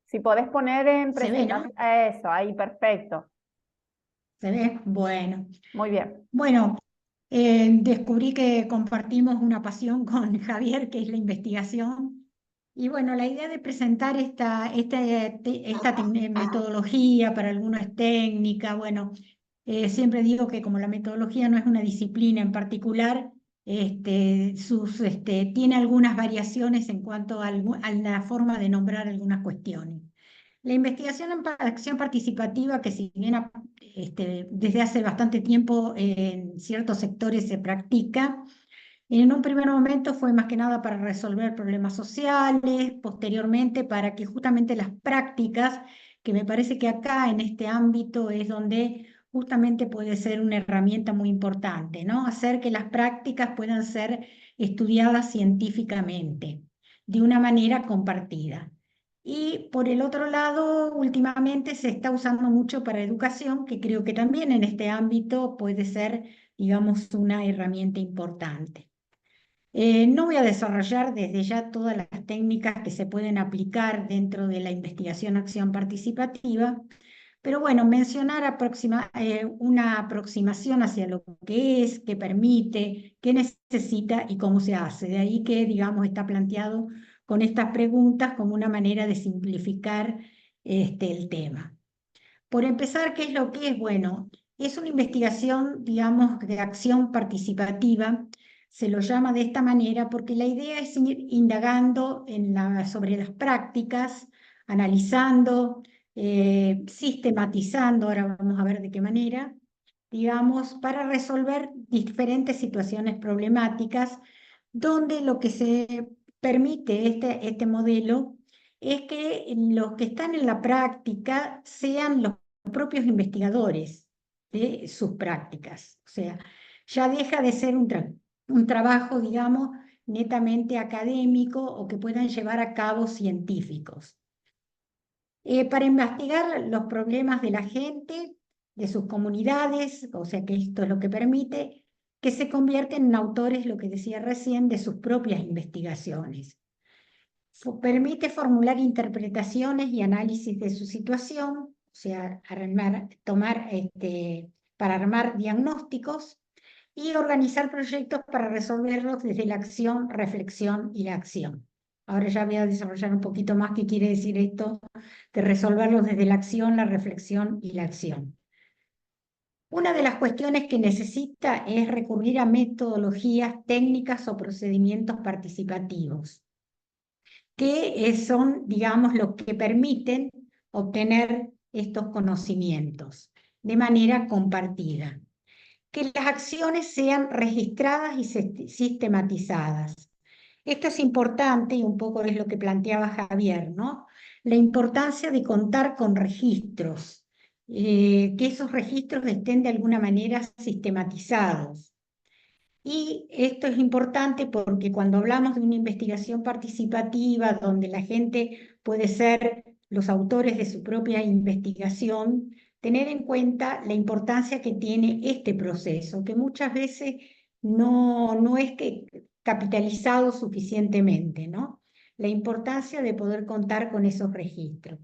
Si podés poner en presentación. ¿Se ve, no? Eso, ahí, perfecto. ¿Se ve? Bueno. Muy bien. Bueno, descubrí que compartimos una pasión con Javier, que es la investigación. Y bueno, la idea de presentar esta metodología, para algunos es técnica, bueno, siempre digo que como la metodología no es una disciplina en particular, tiene algunas variaciones en cuanto a la forma de nombrar algunas cuestiones. La investigación en acción participativa, que si bien desde hace bastante tiempo en ciertos sectores se practica, en un primer momento fue más que nada para resolver problemas sociales, posteriormente para que justamente las prácticas, que me parece que acá en este ámbito es donde justamente puede ser una herramienta muy importante, ¿no? Hacer que las prácticas puedan ser estudiadas científicamente, de una manera compartida. Y por el otro lado, últimamente se está usando mucho para educación, que creo que también en este ámbito puede ser, digamos, una herramienta importante. No voy a desarrollar desde ya todas las técnicas que se pueden aplicar dentro de la investigación-acción participativa, pero bueno, mencionar una aproximación hacia lo que es, qué permite, qué necesita y cómo se hace. De ahí que, digamos, está planteado con estas preguntas como una manera de simplificar el tema. Por empezar, ¿qué es lo que es? Bueno, es una investigación, digamos, de acción participativa, se lo llama de esta manera porque la idea es ir indagando sobre las prácticas, analizando, sistematizando, ahora vamos a ver de qué manera, digamos, para resolver diferentes situaciones problemáticas, donde lo que se permite este modelo es que los que están en la práctica sean los propios investigadores de sus prácticas. O sea, ya deja de ser un trabajo, digamos, netamente académico o que puedan llevar a cabo científicos. Para investigar los problemas de la gente, de sus comunidades, o sea que esto es lo que permite que se convierten en autores, lo que decía recién, de sus propias investigaciones. Permite formular interpretaciones y análisis de su situación, o sea, para armar diagnósticos y organizar proyectos para resolverlos desde la acción, reflexión y la acción. Ahora ya voy a desarrollar un poquito más qué quiere decir esto de resolverlos desde la acción, la reflexión y la acción. Una de las cuestiones que necesita es recurrir a metodologías, técnicas o procedimientos participativos, que son, digamos, los que permiten obtener estos conocimientos de manera compartida. Que las acciones sean registradas y sistematizadas. Esto es importante y un poco es lo que planteaba Javier, ¿no? La importancia de contar con registros, que esos registros estén de alguna manera sistematizados. Y esto es importante porque cuando hablamos de una investigación participativa donde la gente puede ser los autores de su propia investigación, tener en cuenta la importancia que tiene este proceso, que muchas veces no es capitalizado suficientemente, ¿no? La importancia de poder contar con esos registros.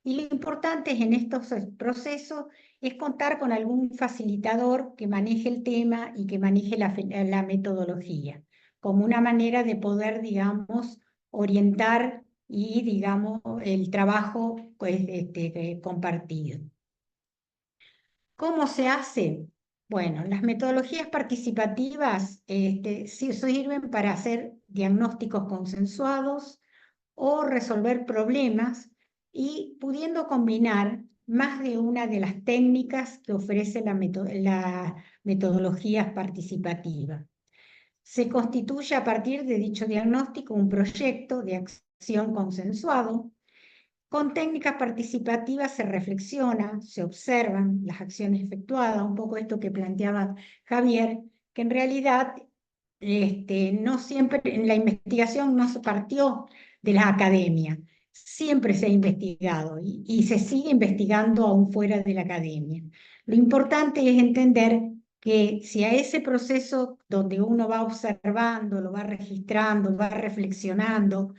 Y lo importante en estos procesos es contar con algún facilitador que maneje el tema y que maneje la metodología, como una manera de poder, digamos, orientar y, digamos, el trabajo pues, compartido. ¿Cómo se hace? Bueno, las metodologías participativas sirven para hacer diagnósticos consensuados o resolver problemas y pudiendo combinar más de una de las técnicas que ofrece la metodología participativa. Se constituye a partir de dicho diagnóstico un proyecto de acción consensuado. Con técnicas participativas se reflexiona, se observan las acciones efectuadas, un poco esto que planteaba Javier, que en realidad no siempre en la investigación no se partió de la academia, siempre se ha investigado y se sigue investigando aún fuera de la academia. Lo importante es entender que si a ese proceso donde uno va observando, lo va registrando, va reflexionando,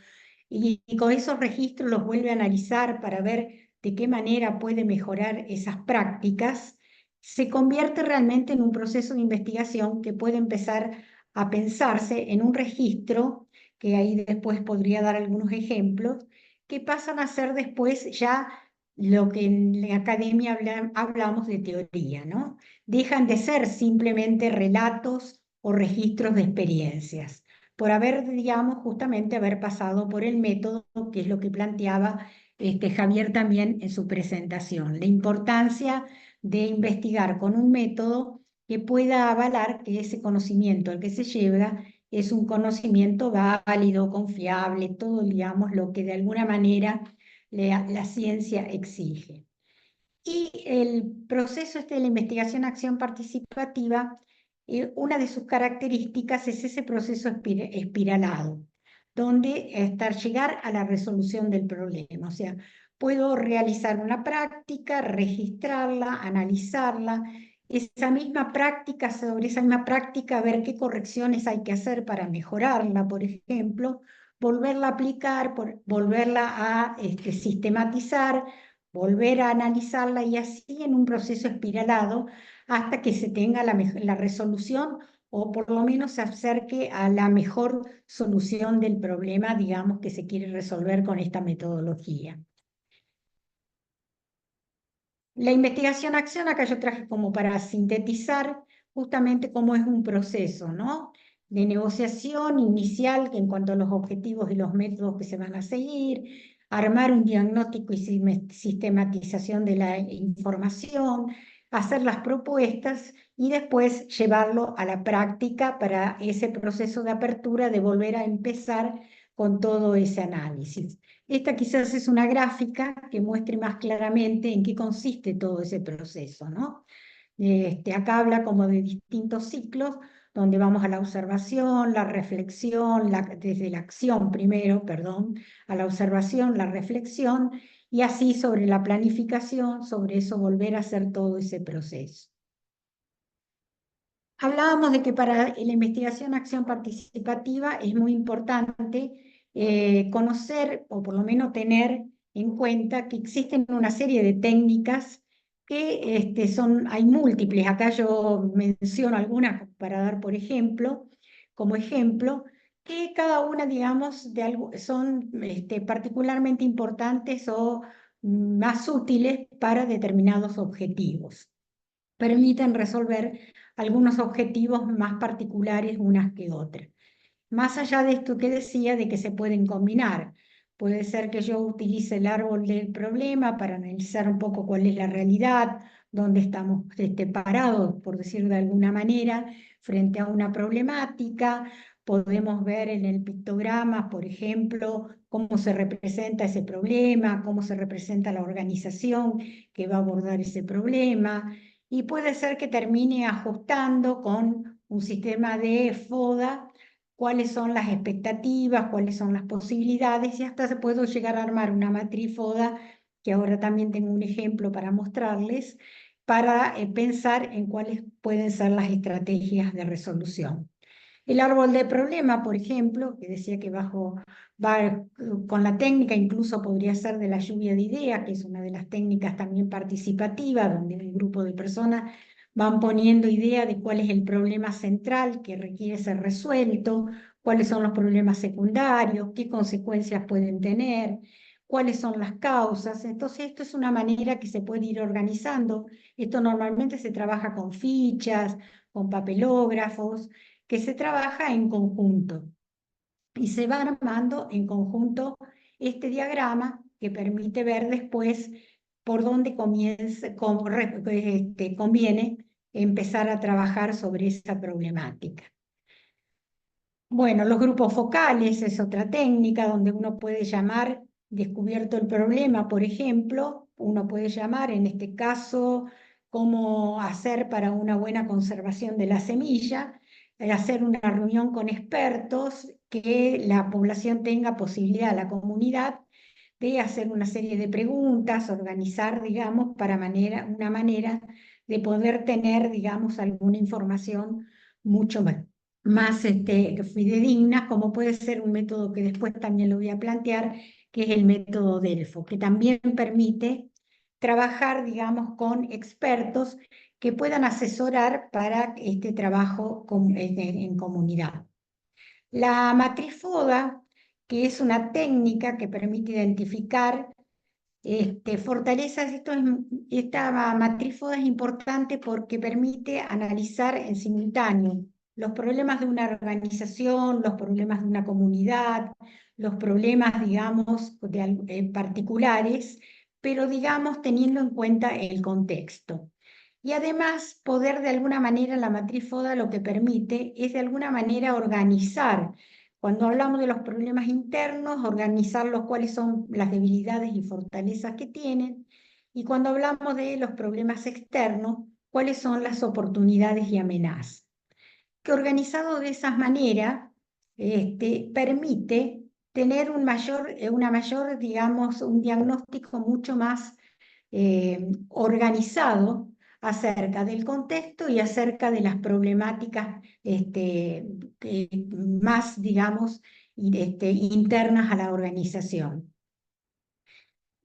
y con esos registros los vuelve a analizar para ver de qué manera puede mejorar esas prácticas, se convierte realmente en un proceso de investigación que puede empezar a pensarse en un registro, que ahí después podría dar algunos ejemplos, que pasan a ser después ya lo que en la academia hablamos de teoría, ¿no? Dejan de ser simplemente relatos o registros de experiencias por haber, digamos, justamente haber pasado por el método, que es lo que planteaba Javier también en su presentación, la importancia de investigar con un método que pueda avalar que ese conocimiento al que se lleva es un conocimiento válido, confiable, todo, digamos, lo que de alguna manera la ciencia exige. Y el proceso de la investigación-acción participativa, una de sus características es ese proceso espiralado, donde llegar a la resolución del problema. O sea, puedo realizar una práctica, registrarla, analizarla, sobre esa misma práctica, ver qué correcciones hay que hacer para mejorarla, por ejemplo, volverla a aplicar, volverla a sistematizar, volver a analizarla y así en un proceso espiralado hasta que se tenga la resolución o por lo menos se acerque a la mejor solución del problema, digamos, que se quiere resolver con esta metodología. La investigación-acción, acá yo traje como para sintetizar justamente cómo es un proceso, ¿no? de negociación inicial en cuanto a los objetivos y los métodos que se van a seguir, armar un diagnóstico y sistematización de la información, hacer las propuestas y después llevarlo a la práctica para ese proceso de apertura de volver a empezar con todo ese análisis. Esta quizás es una gráfica que muestre más claramente en qué consiste todo ese proceso, ¿no? Acá habla como de distintos ciclos, donde vamos a la observación, la reflexión, desde la acción primero, perdón, a la observación, la reflexión, y así sobre la planificación, sobre eso volver a hacer todo ese proceso. Hablábamos de que para la investigación acción participativa es muy importante conocer, o por lo menos tener en cuenta, que existen una serie de técnicas que hay múltiples. Acá yo menciono algunas para dar como ejemplo, que cada una, digamos, son particularmente importantes o más útiles para determinados objetivos. Permiten resolver algunos objetivos más particulares unas que otras. Más allá de esto que decía, de que se pueden combinar. Puede ser que yo utilice el árbol del problema para analizar un poco cuál es la realidad, dónde estamos parados, por decir de alguna manera, frente a una problemática. Podemos ver en el pictograma, por ejemplo, cómo se representa ese problema, cómo se representa la organización que va a abordar ese problema. Y puede ser que termine ajustando con un sistema de FODA cuáles son las expectativas, cuáles son las posibilidades, y hasta se puede llegar a armar una matriz FODA, que ahora también tengo un ejemplo para mostrarles, para pensar en cuáles pueden ser las estrategias de resolución. El árbol de problema, por ejemplo, que decía que va con la técnica, incluso podría ser de la lluvia de ideas, que es una de las técnicas también participativas, donde un grupo de personas van poniendo idea de cuál es el problema central que requiere ser resuelto, cuáles son los problemas secundarios, qué consecuencias pueden tener, cuáles son las causas. Entonces, esto es una manera que se puede ir organizando. Esto normalmente se trabaja con fichas, con papelógrafos, que se trabaja en conjunto. Y se va armando en conjunto este diagrama que permite ver después por dónde conviene empezar a trabajar sobre esa problemática. Bueno, los grupos focales es otra técnica donde uno puede llamar, descubierto el problema, por ejemplo, uno puede llamar, en este caso, cómo hacer para una buena conservación de la semilla, hacer una reunión con expertos, que la población tenga posibilidad, la comunidad, de hacer una serie de preguntas, organizar, digamos, una manera de poder tener, digamos, alguna información mucho más fidedigna, como puede ser un método que después también lo voy a plantear, que es el método Delfo, que también permite trabajar, digamos, con expertos que puedan asesorar para este trabajo en comunidad. La matriz FODA, que es una técnica que permite identificar fortalezas. Esta matriz FODA es importante porque permite analizar en simultáneo los problemas de una organización, los problemas de una comunidad, los problemas, digamos, particulares, pero, digamos, teniendo en cuenta el contexto. Y además, poder de alguna manera, la matriz FODA lo que permite es de alguna manera organizar. Cuando hablamos de los problemas internos, organizarlos, cuáles son las debilidades y fortalezas que tienen. Y cuando hablamos de los problemas externos, cuáles son las oportunidades y amenazas. Que organizado de esa manera, permite tener una mayor, digamos, un diagnóstico mucho más organizado acerca del contexto y acerca de las problemáticas más, digamos, internas a la organización.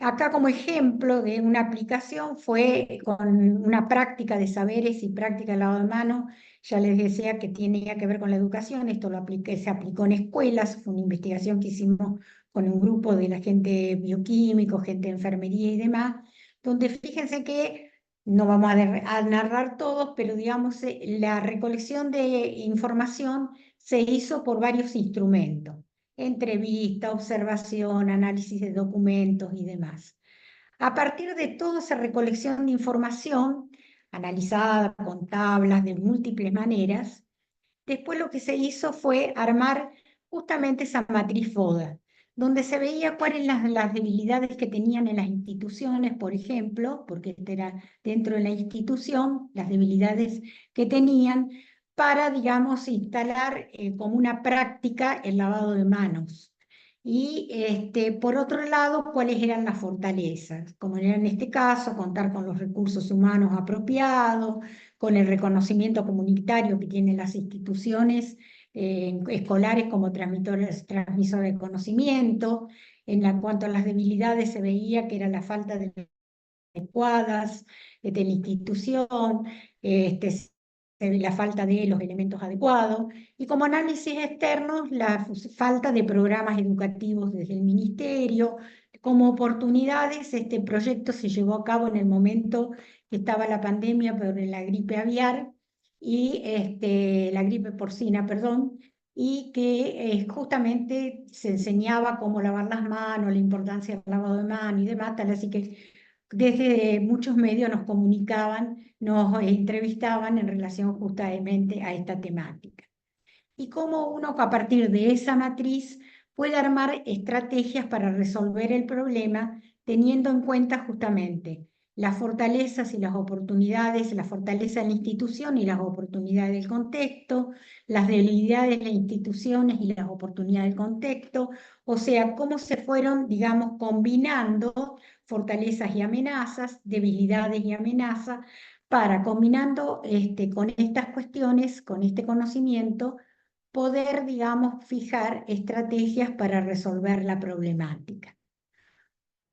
Acá como ejemplo de una aplicación fue con una práctica de saberes y práctica de lavado de manos. Ya les decía que tenía que ver con la educación. Esto se aplicó en escuelas. Fue una investigación que hicimos con un grupo de la gente bioquímico, gente de enfermería y demás, donde fíjense que no vamos a narrar todos, pero digamos la recolección de información se hizo por varios instrumentos: entrevista, observación, análisis de documentos y demás. A partir de toda esa recolección de información, analizada con tablas de múltiples maneras, después lo que se hizo fue armar justamente esa matriz FODA, donde se veía cuáles eran las debilidades que tenían en las instituciones, por ejemplo, porque era dentro de la institución, las debilidades que tenían para, digamos, instalar como una práctica el lavado de manos. Y por otro lado, cuáles eran las fortalezas, como era en este caso, contar con los recursos humanos apropiados, con el reconocimiento comunitario que tienen las instituciones escolares como transmisores de conocimiento. En cuanto a las debilidades, se veía que era la falta de adecuadas de la institución, la falta de los elementos adecuados, y como análisis externos, la falta de programas educativos desde el ministerio. Como oportunidades, este proyecto se llevó a cabo en el momento que estaba la pandemia por la gripe aviar, y la gripe porcina, perdón, y que justamente se enseñaba cómo lavar las manos, la importancia del lavado de manos y demás, tal así que desde muchos medios nos comunicaban, nos entrevistaban en relación justamente a esta temática. Y cómo uno, a partir de esa matriz, puede armar estrategias para resolver el problema, teniendo en cuenta justamente las fortalezas y las oportunidades, la fortaleza de la institución y las oportunidades del contexto, las debilidades de las instituciones y las oportunidades del contexto, o sea, cómo se fueron, digamos, combinando fortalezas y amenazas, debilidades y amenazas, para, combinando con estas cuestiones, con este conocimiento, poder, digamos, fijar estrategias para resolver la problemática.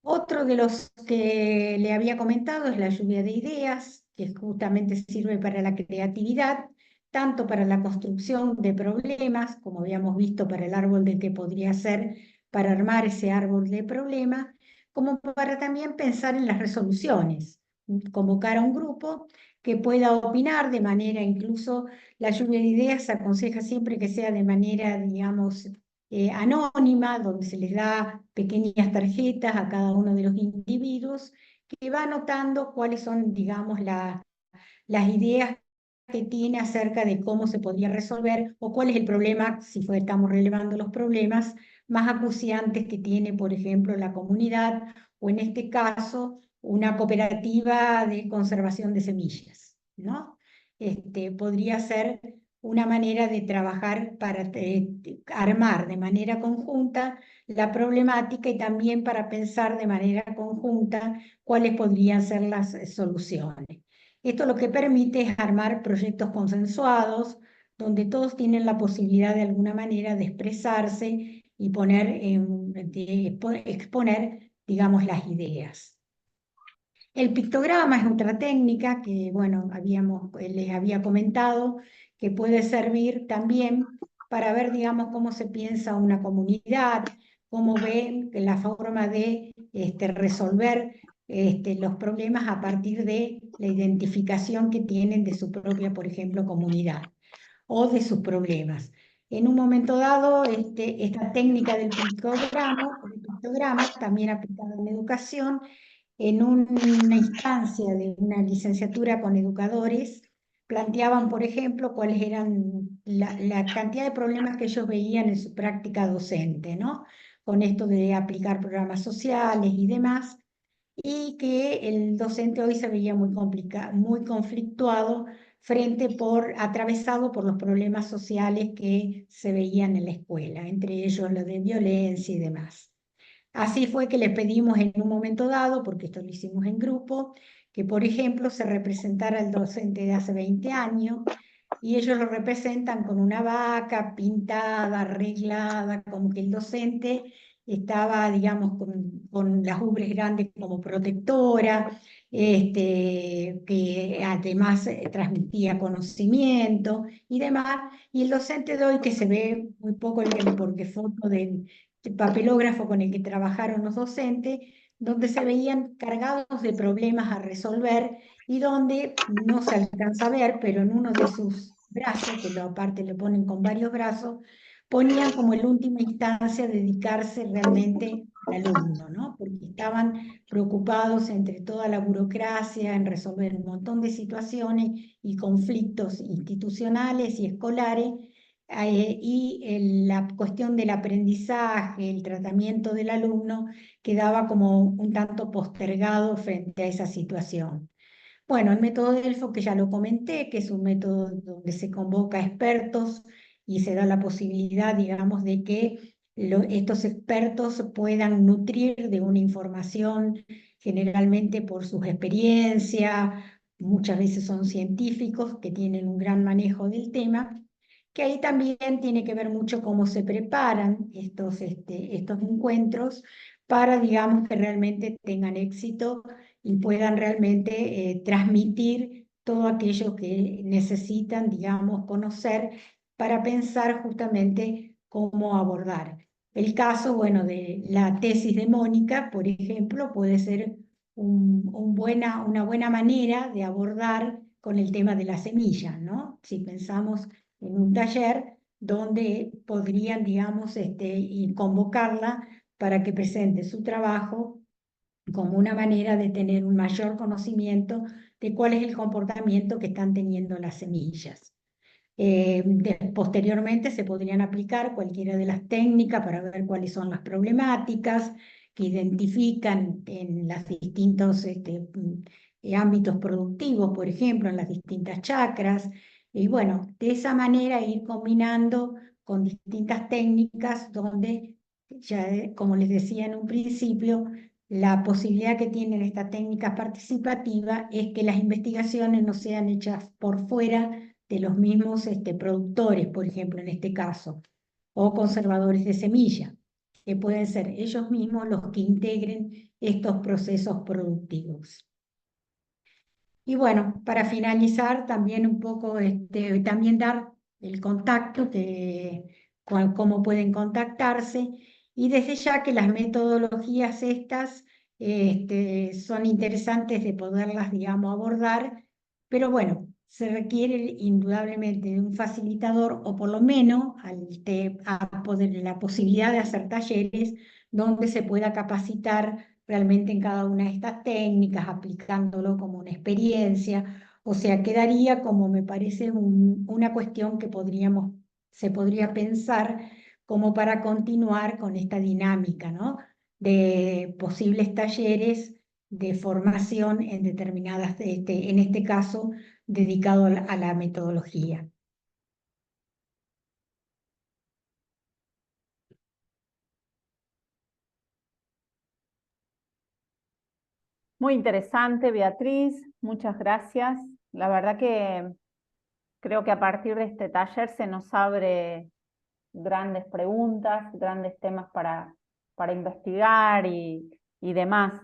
Otro de los que le había comentado es la lluvia de ideas, que justamente sirve para la creatividad, tanto para la construcción de problemas, como habíamos visto para el árbol de qué podría ser, para armar ese árbol de problemas, como para también pensar en las resoluciones, convocar a un grupo que pueda opinar de manera, incluso la lluvia de ideas se aconseja siempre que sea de manera, digamos, anónima, donde se les da pequeñas tarjetas a cada uno de los individuos, que va anotando cuáles son, digamos, las ideas que tiene acerca de cómo se podría resolver o cuál es el problema, si estamos relevando los problemas más acuciantes que tiene, por ejemplo, la comunidad, o en este caso, una cooperativa de conservación de semillas, ¿no? Podría ser una manera de trabajar para armar de manera conjunta la problemática, y también para pensar de manera conjunta cuáles podrían ser las soluciones. Esto lo que permite es armar proyectos consensuados, donde todos tienen la posibilidad de alguna manera de expresarse y exponer, digamos, las ideas. El pictograma es otra técnica que, bueno, les había comentado, que puede servir también para ver, digamos, cómo se piensa una comunidad, cómo ven la forma de resolver los problemas a partir de la identificación que tienen de su propia, por ejemplo, comunidad o de sus problemas. En un momento dado, esta técnica del pictograma, también aplicada en educación, en una instancia de una licenciatura con educadores, planteaban, por ejemplo, cuáles eran la cantidad de problemas que ellos veían en su práctica docente, ¿no? Con esto de aplicar programas sociales y demás, y que el docente hoy se veía muy conflictuado atravesado por los problemas sociales que se veían en la escuela, entre ellos los de violencia y demás. Así fue que les pedimos en un momento dado, porque esto lo hicimos en grupo, que por ejemplo se representara el docente de hace 20 años, y ellos lo representan con una vaca pintada, arreglada, como que el docente estaba, digamos, con las ubres grandes como protectora, que además transmitía conocimiento y demás, y el docente de hoy, que se ve muy poco porque foto del papelógrafo con el que trabajaron los docentes, donde se veían cargados de problemas a resolver, y donde no se alcanza a ver, pero en uno de sus brazos, que aparte lo ponen con varios brazos, ponían como en última instancia dedicarse realmente al alumno, ¿no? Porque estaban preocupados entre toda la burocracia en resolver un montón de situaciones y conflictos institucionales y escolares, la cuestión del aprendizaje, el tratamiento del alumno quedaba como un tanto postergado frente a esa situación. Bueno, el método Delfo, que ya lo comenté, que es un método donde se convoca a expertos y se da la posibilidad, digamos, de que estos expertos puedan nutrir de una información, generalmente por sus experiencias, muchas veces son científicos que tienen un gran manejo del tema, que ahí también tiene que ver mucho cómo se preparan estos encuentros para, digamos, que realmente tengan éxito y puedan realmente transmitir todo aquello que necesitan, digamos, conocer para pensar justamente cómo abordar. El caso, bueno, de la tesis de Mónica, por ejemplo, puede ser una buena manera de abordar con el tema de la semilla, ¿no? Si pensamos en un taller donde podrían, digamos, y convocarla para que presente su trabajo como una manera de tener un mayor conocimiento de cuál es el comportamiento que están teniendo las semillas. Posteriormente se podrían aplicar cualquiera de las técnicas para ver cuáles son las problemáticas que identifican en los distintos ámbitos productivos, por ejemplo, en las distintas chacras. Y bueno, de esa manera ir combinando con distintas técnicas donde, ya como les decía en un principio, la posibilidad que tienen estas técnicas participativas es que las investigaciones no sean hechas por fuera de los mismos productores, por ejemplo, en este caso, o conservadores de semilla, que pueden ser ellos mismos los que integren estos procesos productivos. Y bueno, para finalizar, también un poco, también dar el contacto, cómo pueden contactarse, y desde ya que las metodologías estas son interesantes de poderlas, digamos, abordar, pero bueno, se requiere indudablemente de un facilitador o por lo menos la posibilidad de hacer talleres donde se pueda capacitar realmente en cada una de estas técnicas, aplicándolo como una experiencia. O sea, quedaría como me parece una cuestión que se podría pensar como para continuar con esta dinámica, ¿no? De posibles talleres de formación en determinadas, en este caso, dedicado a la metodología. Muy interesante, Beatriz, muchas gracias. La verdad que creo que a partir de este taller se nos abre grandes preguntas, grandes temas para investigar y demás.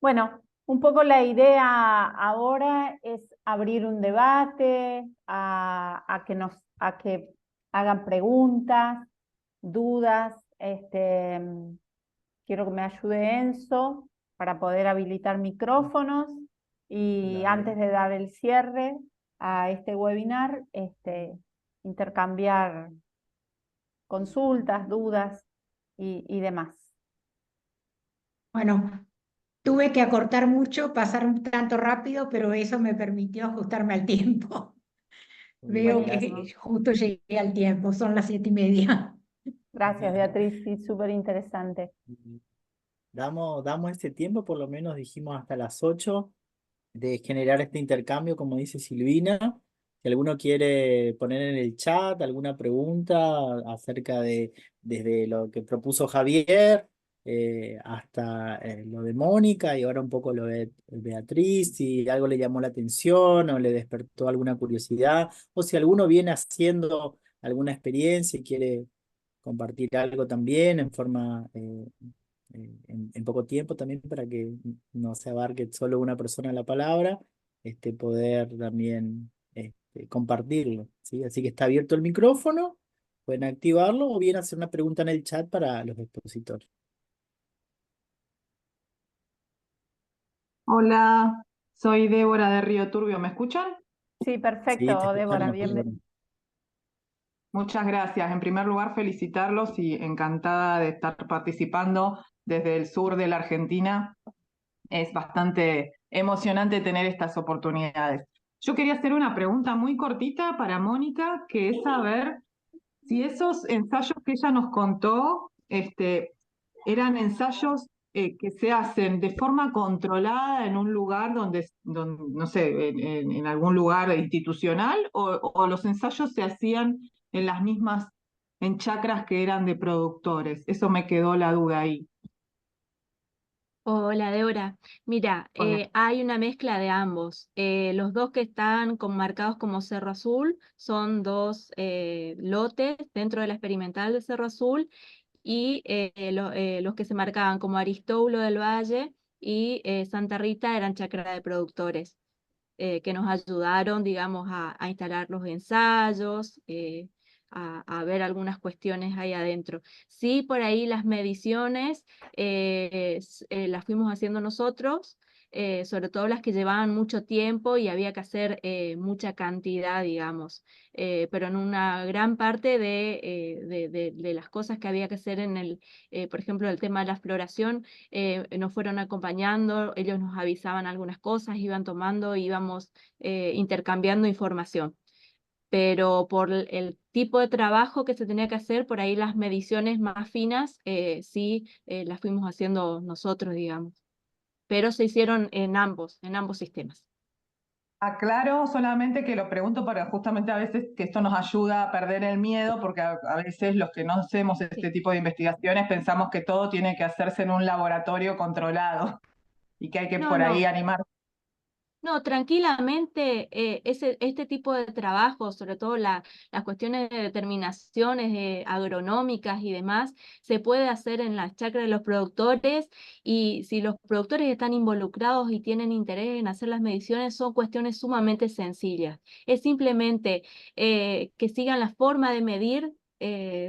Bueno, un poco la idea ahora es abrir un debate, a que hagan preguntas, dudas. Quiero que me ayude Enzo para poder habilitar micrófonos y Dale. antes de dar el cierre a este webinar, intercambiar consultas, dudas y demás. Bueno, tuve que acortar mucho, pasar un tanto rápido, pero eso me permitió ajustarme al tiempo. Veo Buenísimo. que justo llegué al tiempo, son las 7:30. Gracias, Beatriz, sí, súper interesante. Damos este tiempo, por lo menos dijimos hasta las 8, de generar este intercambio, como dice Silvina. Si alguno quiere poner en el chat alguna pregunta acerca desde lo que propuso Javier hasta lo de Mónica y ahora un poco lo de Beatriz, si algo le llamó la atención o le despertó alguna curiosidad, o si alguno viene haciendo alguna experiencia y quiere compartir algo también en forma en poco tiempo también para que no se abarque solo una persona la palabra, poder también compartirlo, ¿sí? Así que está abierto el micrófono, pueden activarlo o bien hacer una pregunta en el chat para los expositores. Hola, soy Débora de Río Turbio, ¿me escuchan? Sí, Sí, te perfecto, Débora, escuchamos, bienvenida. Muchas gracias. En primer lugar, felicitarlos y encantada de estar participando desde el sur de la Argentina. Es bastante emocionante tener estas oportunidades. Yo quería hacer una pregunta muy cortita para Mónica, que es saber si esos ensayos que ella nos contó, eran ensayos que se hacen de forma controlada en un lugar donde no sé, en algún lugar institucional, o los ensayos se hacían en las mismas, en chacras que eran de productores. Eso me quedó la duda ahí. Hola, Débora. Mira, Hola. hay una mezcla de ambos. Los dos que están marcados como Cerro Azul son dos lotes dentro de la experimental de Cerro Azul, y los que se marcaban como Aristóbulo del Valle y Santa Rita eran chacra de productores, que nos ayudaron, digamos, a instalar los ensayos, a ver algunas cuestiones ahí adentro. Sí, por ahí las mediciones las fuimos haciendo nosotros, sobre todo las que llevaban mucho tiempo y había que hacer mucha cantidad, digamos. Pero en una gran parte de las cosas que había que hacer por ejemplo, el tema de la floración, nos fueron acompañando, ellos nos avisaban algunas cosas, iban tomando, íbamos intercambiando información. Pero por el tipo de trabajo que se tenía que hacer, por ahí las mediciones más finas sí las fuimos haciendo nosotros, digamos. Pero se hicieron en ambos sistemas. Aclaro solamente que lo pregunto para justamente a veces que esto nos ayuda a perder el miedo, porque a veces los que no hacemos este tipo de investigaciones pensamos que todo tiene que hacerse en un laboratorio controlado y que hay que No, por ahí no. animar. No, tranquilamente, este tipo de trabajo, sobre todo las cuestiones de determinaciones agronómicas y demás, se puede hacer en las chacras de los productores, y si los productores están involucrados y tienen interés en hacer las mediciones, son cuestiones sumamente sencillas. Es simplemente que sigan la forma de medir,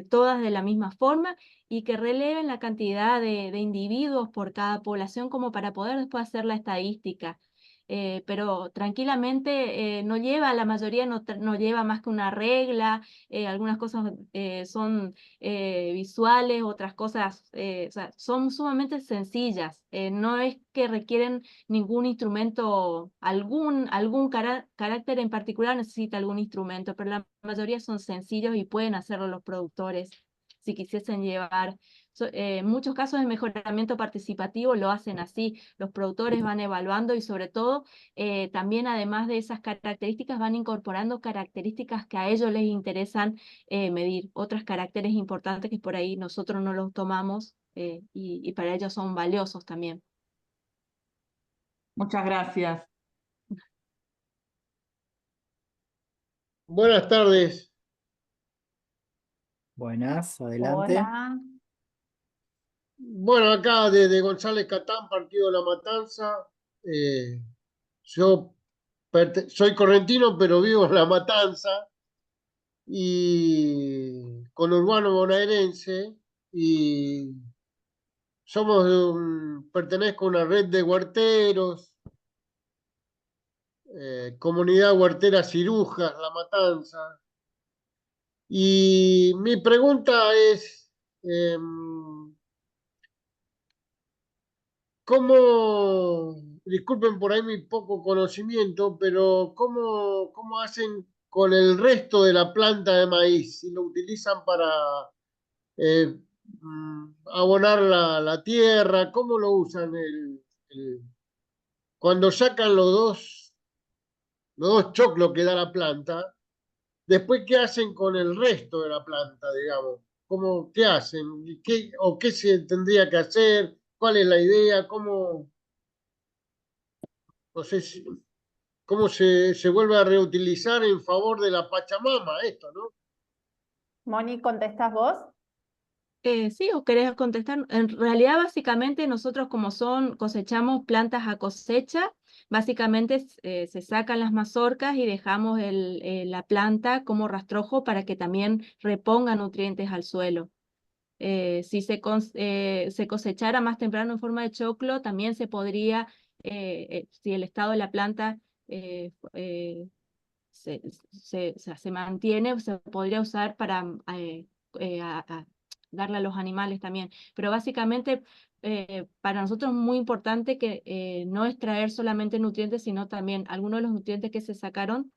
todas de la misma forma, y que releven la cantidad de individuos por cada población como para poder después hacer la estadística. Pero tranquilamente no lleva, la mayoría no lleva más que una regla, algunas cosas son visuales, otras cosas o sea, son sumamente sencillas, no es que requieren ningún instrumento, algún carácter en particular necesita algún instrumento, pero la mayoría son sencillos y pueden hacerlo los productores si quisiesen llevar. Muchos casos de mejoramiento participativo lo hacen así, los productores van evaluando y sobre todo también, además de esas características, van incorporando características que a ellos les interesan medir, otros caracteres importantes que por ahí nosotros no los tomamos, y para ellos son valiosos también. Muchas gracias. Buenas tardes. Buenas, adelante. Hola. Bueno, acá desde González Catán, Partido de La Matanza. Yo soy correntino, pero vivo en La Matanza y conurbano bonaerense, y pertenezco a una red de huerteros, comunidad huertera Cirujas, La Matanza. Y mi pregunta es, ¿cómo, disculpen por ahí mi poco conocimiento, pero cómo hacen con el resto de la planta de maíz? Si lo utilizan para eh, abonar la tierra, ¿cómo lo usan? Cuando sacan los dos choclos que da la planta, después, ¿qué hacen con el resto de la planta, digamos? ¿Qué hacen? ¿O qué se tendría que hacer? ¿Cuál es la idea? No sé cómo se vuelve a reutilizar en favor de la Pachamama esto, ¿no? Moni, ¿contestas vos? Sí, ¿o querés contestar? En realidad, básicamente, nosotros cosechamos plantas a cosecha, básicamente se sacan las mazorcas y dejamos la planta como rastrojo para que también reponga nutrientes al suelo. Si se cosechara más temprano en forma de choclo, también se podría, si el estado de la planta se mantiene, se podría usar para darle a los animales también. Pero básicamente para nosotros es muy importante que no extraer solamente nutrientes, sino también algunos de los nutrientes que se sacaron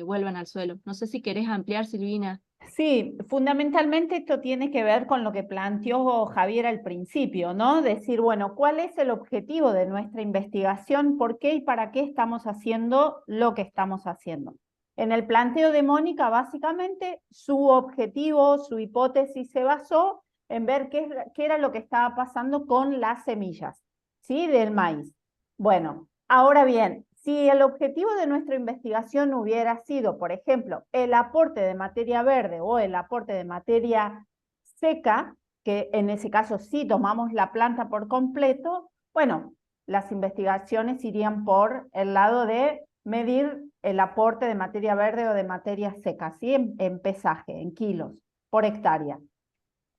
vuelvan al suelo. No sé si querés ampliar, Silvina. Sí, fundamentalmente esto tiene que ver con lo que planteó Javier al principio, ¿no? Decir, bueno, ¿cuál es el objetivo de nuestra investigación? ¿Por qué y para qué estamos haciendo lo que estamos haciendo? En el planteo de Mónica, básicamente, su objetivo, su hipótesis se basó en ver qué era lo que estaba pasando con las semillas, ¿sí? Del maíz. Bueno, ahora bien, si el objetivo de nuestra investigación hubiera sido, por ejemplo, el aporte de materia verde o el aporte de materia seca, que en ese caso sí tomamos la planta por completo, bueno, las investigaciones irían por el lado de medir el aporte de materia verde o de materia seca, ¿sí? En pesaje, en kilos por hectárea.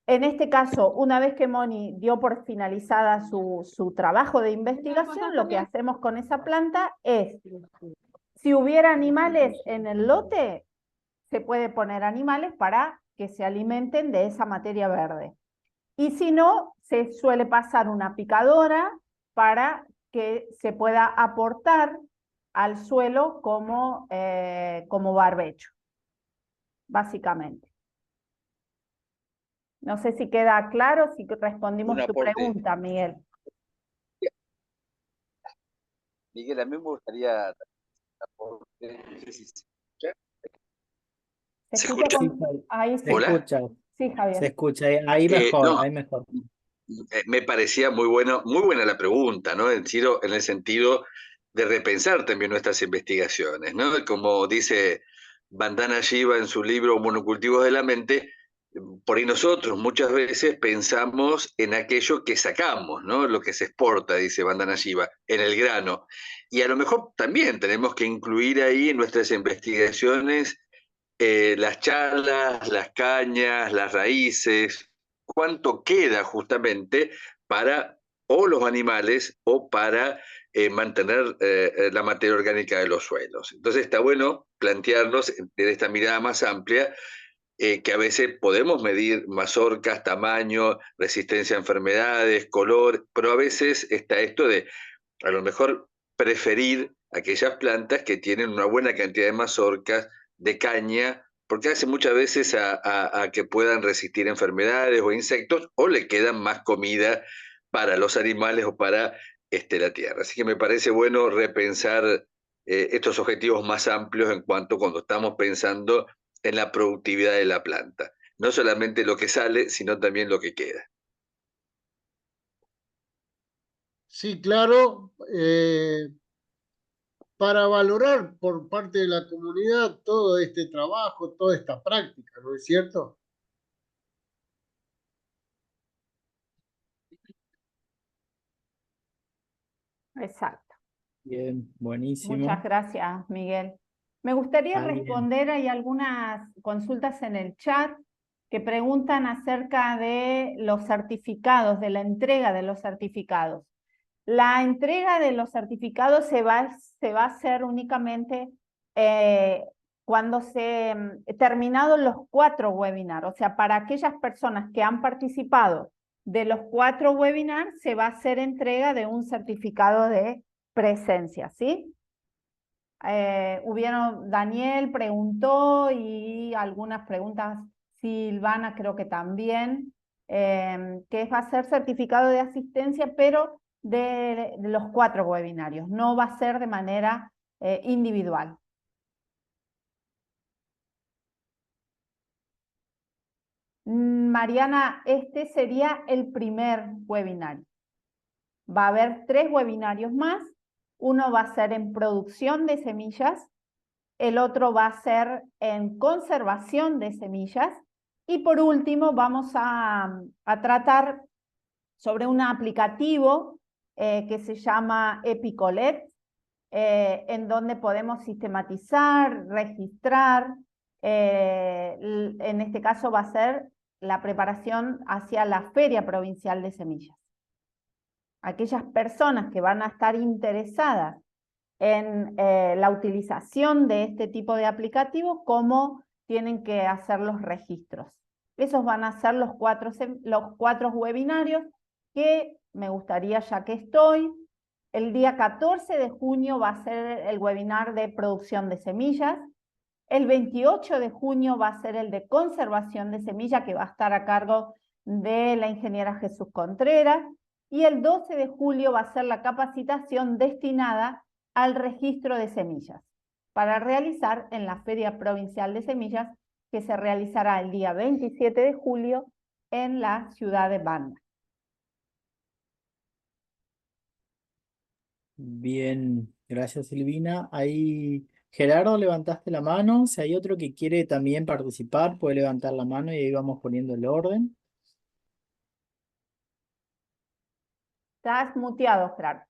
En este caso, una vez que Moni dio por finalizada su trabajo de investigación, lo que hacemos con esa planta es, si hubiera animales en el lote, se puede poner animales para que se alimenten de esa materia verde. Y si no, se suele pasar una picadora para que se pueda aportar al suelo como barbecho, básicamente. No sé si queda claro, si respondimos Un tu aporte. pregunta, Miguel. Miguel, a mí me gustaría no sé si se escucha. ¿Se ¿Se escucha? escucha? Ahí Se sí. Hola. escucha, Sí, se Javier. escucha. Ahí mejor, No, ahí mejor. me parecía muy buena la pregunta, ¿no? En el sentido de repensar también nuestras investigaciones, ¿no? Como dice Vandana Shiva en su libro Monocultivos de la Mente, por ahí nosotros muchas veces pensamos en aquello que sacamos, ¿no? Lo que se exporta, dice Vandana Shiva, en el grano. Y a lo mejor también tenemos que incluir ahí en nuestras investigaciones las charlas, las cañas, las raíces, cuánto queda justamente para o los animales o para mantener la materia orgánica de los suelos. Entonces está bueno plantearnos desde esta mirada más amplia que a veces podemos medir mazorcas, tamaño, resistencia a enfermedades, color, pero a veces está esto de a lo mejor preferir aquellas plantas que tienen una buena cantidad de mazorcas, de caña, porque hace muchas veces a que puedan resistir enfermedades o insectos, o le quedan más comida para los animales o para la tierra. Así que me parece bueno repensar estos objetivos más amplios en cuanto cuando estamos pensando en la productividad de la planta. No solamente lo que sale, sino también lo que queda. Sí, claro, para valorar por parte de la comunidad todo este trabajo, toda esta práctica, ¿no es cierto? Exacto. Bien, buenísimo. Muchas gracias, Miguel. Me gustaría ¿Alguien? responder, hay algunas consultas en el chat que preguntan acerca de los certificados, de la entrega de los certificados. La entrega de los certificados se va a hacer únicamente cuando terminados los 4 webinars. O sea, para aquellas personas que han participado de los 4 webinars, se va a hacer entrega de un certificado de presencia, ¿sí? Daniel preguntó y algunas preguntas, Silvana creo que también, que va a ser certificado de asistencia, pero de los 4 webinarios, no va a ser de manera individual. Mariana, este sería el primer webinar. Va a haber 3 webinarios más. Uno va a ser en producción de semillas, el otro va a ser en conservación de semillas y por último vamos a tratar sobre un aplicativo que se llama Epicolet, en donde podemos sistematizar, registrar, en este caso va a ser la preparación hacia la Feria Provincial de Semillas. Aquellas personas que van a estar interesadas en la utilización de este tipo de aplicativos, cómo tienen que hacer los registros. Esos van a ser los cuatro webinarios que me gustaría, ya que estoy, el día 14 de junio va a ser el webinar de producción de semillas. El 28 de junio va a ser el de conservación de semillas, que va a estar a cargo de la ingeniera Jesús Contreras. Y el 12 de julio va a ser la capacitación destinada al registro de semillas, para realizar en la Feria Provincial de Semillas, que se realizará el día 27 de julio en la ciudad de Banda. Bien, gracias Silvina. Ahí, Gerardo, levantaste la mano. Si hay otro que quiere también participar, puede levantar la mano y ahí vamos poniendo el orden. Estás muteado, Gerardo.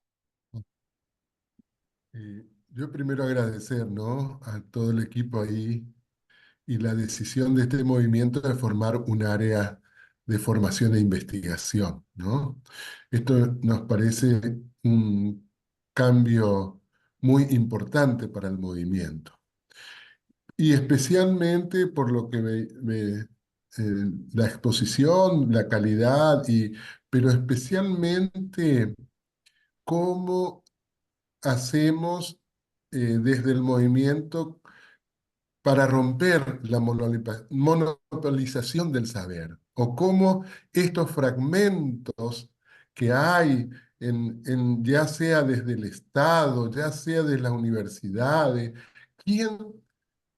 Yo primero agradecer, ¿no?, a todo el equipo ahí y la decisión de este movimiento de formar un área de formación e investigación, ¿no? Esto nos parece un cambio muy importante para el movimiento. Y especialmente por lo que la exposición, la calidad, pero especialmente cómo hacemos desde el movimiento para romper la monopolización del saber, o cómo estos fragmentos que hay ya sea desde el Estado, ya sea de las universidades, ¿quién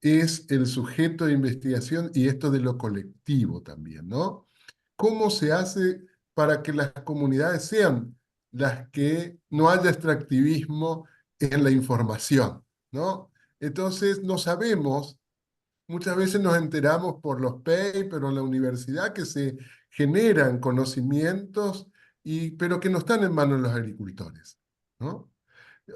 es el sujeto de investigación y esto de lo colectivo también, ¿no? ¿Cómo se hace para que las comunidades sean las que no haya extractivismo en la información, ¿no? Entonces, no sabemos, muchas veces nos enteramos por los papers o en la universidad que se generan conocimientos, pero que no están en manos de los agricultores, ¿no?,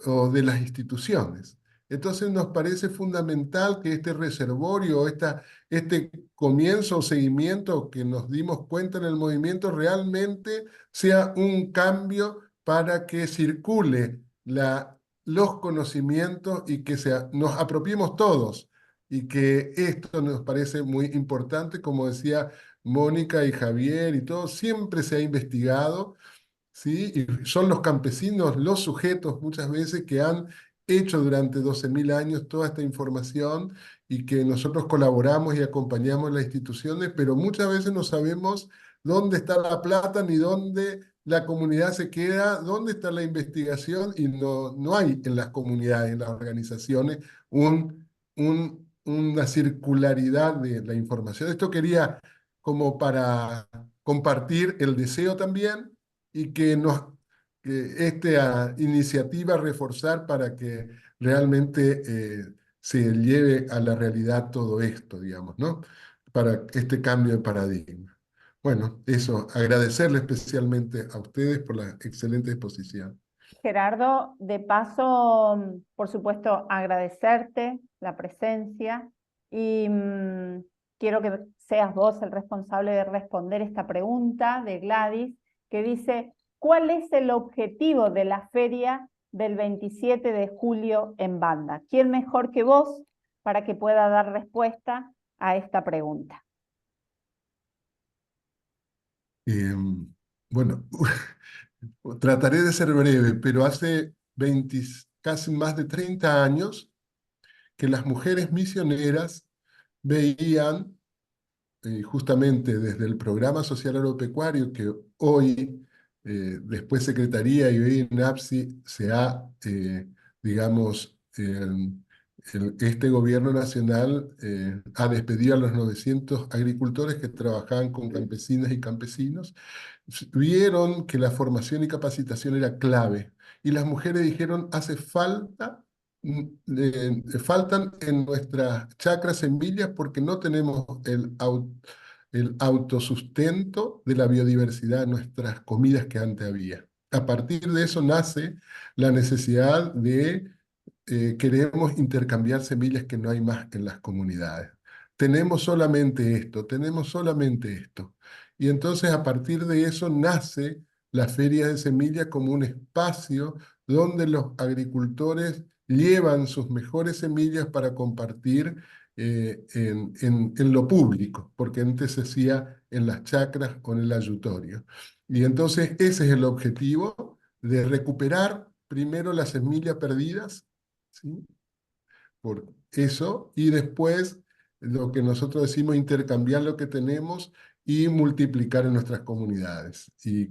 o de las instituciones. Entonces nos parece fundamental que este reservorio, este comienzo o seguimiento que nos dimos cuenta en el movimiento realmente sea un cambio para que circule los conocimientos y que nos apropiemos todos. Y que esto nos parece muy importante, como decía Mónica y Javier y todo, siempre se ha investigado. ¿Sí? Y son los campesinos, los sujetos muchas veces que han hecho durante 12.000 años toda esta información y que nosotros colaboramos y acompañamos las instituciones, pero muchas veces no sabemos dónde está la plata ni dónde la comunidad se queda, dónde está la investigación, y no hay en las comunidades, en las organizaciones, una circularidad de la información. Esto quería como para compartir el deseo también, y que esta iniciativa reforzar para que realmente se lleve a la realidad todo esto, digamos, ¿no? Para este cambio de paradigma. Bueno, eso, agradecerle especialmente a ustedes por la excelente exposición. Gerardo, de paso, por supuesto, agradecerte la presencia y quiero que seas vos el responsable de responder esta pregunta de Gladys, que dice: ¿cuál es el objetivo de la feria del 27 de julio en Banda? ¿Quién mejor que vos para que pueda dar respuesta a esta pregunta? Bueno, trataré de ser breve, pero hace casi más de 30 años que las mujeres misioneras veían, justamente desde el Programa Social Agropecuario, que hoy, después Secretaría y hoy INAPSI, se ha, digamos, este gobierno nacional ha despedido a los 900 agricultores que trabajaban con campesinas y campesinos. Vieron que la formación y capacitación era clave, y las mujeres dijeron: faltan en nuestras chacras semillas porque no tenemos el autosustento de la biodiversidad de nuestras comidas que antes había. A partir de eso nace la necesidad de queremos intercambiar semillas que no hay más en las comunidades. Tenemos solamente esto, tenemos solamente esto. Y entonces a partir de eso nace la Feria de Semillas como un espacio donde los agricultores llevan sus mejores semillas para compartir en lo público, porque antes se hacía en las chacras o en el ayutorio. Y entonces ese es el objetivo de recuperar primero las semillas perdidas, ¿sí? Por eso, y después lo que nosotros decimos, intercambiar lo que tenemos y multiplicar en nuestras comunidades. Y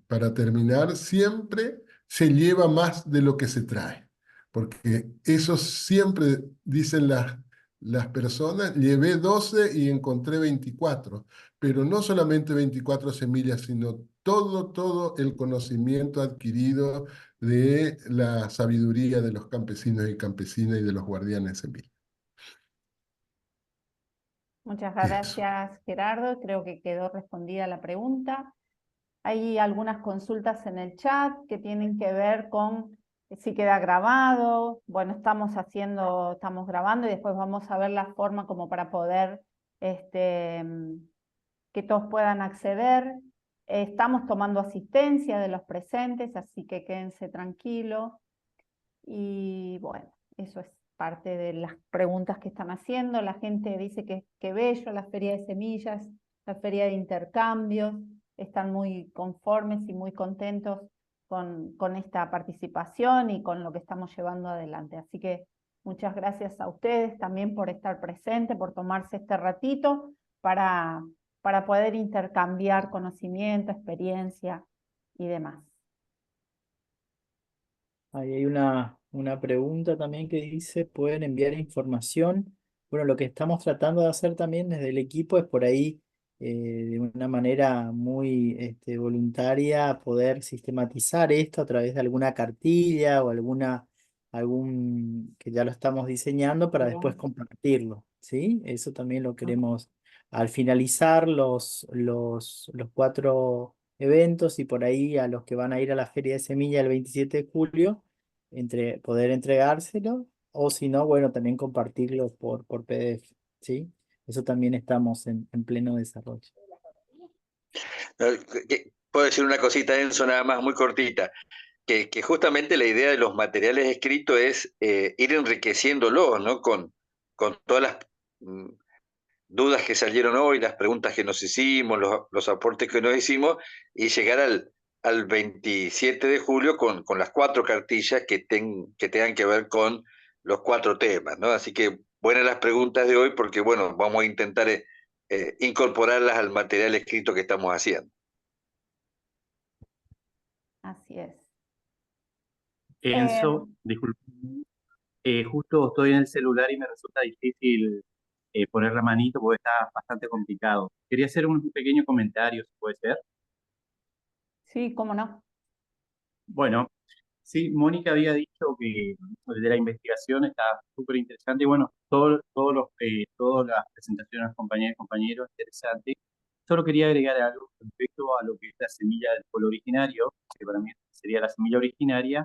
para terminar, siempre se lleva más de lo que se trae, porque eso siempre dicen las personas, llevé 12 y encontré 24, pero no solamente 24 semillas, sino todo el conocimiento adquirido de la sabiduría de los campesinos y campesinas y de los guardianes de semillas. Muchas Eso. gracias, Gerardo. Creo que quedó respondida la pregunta. Hay algunas consultas en el chat que tienen que ver con si queda grabado. Bueno, estamos grabando y después vamos a ver la forma como para poder que todos puedan acceder. Estamos tomando asistencia de los presentes, así que quédense tranquilos. Y bueno, eso es parte de las preguntas que están haciendo. La gente dice que bello la feria de semillas, la feria de intercambios. Están muy conformes y muy contentos con esta participación y con lo que estamos llevando adelante. Así que muchas gracias a ustedes también por estar presentes, por tomarse este ratito para poder intercambiar conocimiento, experiencia y demás. Ahí hay una pregunta también que dice, ¿pueden enviar información? Bueno, lo que estamos tratando de hacer también desde el equipo es por ahí, de una manera muy voluntaria, poder sistematizar esto a través de alguna cartilla o que ya lo estamos diseñando para después compartirlo, ¿sí? Eso también lo queremos al finalizar los 4 eventos y por ahí a los que van a ir a la Feria de Semilla el 27 de julio, poder entregárselo, o si no, bueno, también compartirlo por PDF, ¿sí? Eso también estamos en pleno desarrollo. Puedo decir una cosita, Enzo, nada más, muy cortita, que justamente la idea de los materiales escritos es ir enriqueciéndolos, ¿no? Con todas las dudas que salieron hoy, las preguntas que nos hicimos, los aportes que nos hicimos, y llegar al 27 de julio con las 4 cartillas que tengan que ver con los 4 temas, ¿no? Así que buenas las preguntas de hoy porque, bueno, vamos a intentar incorporarlas al material escrito que estamos haciendo. Así es. Enzo, disculpe, justo estoy en el celular y me resulta difícil poner la manito porque está bastante complicado. Quería hacer un pequeño comentario, si puede ser. Sí, cómo no. Bueno, sí, Mónica había dicho que de la investigación está súper interesante y bueno, todas las presentaciones de los compañeros y compañeros, interesante. Solo quería agregar algo respecto a lo que es la semilla del pueblo originario, que para mí sería la semilla originaria,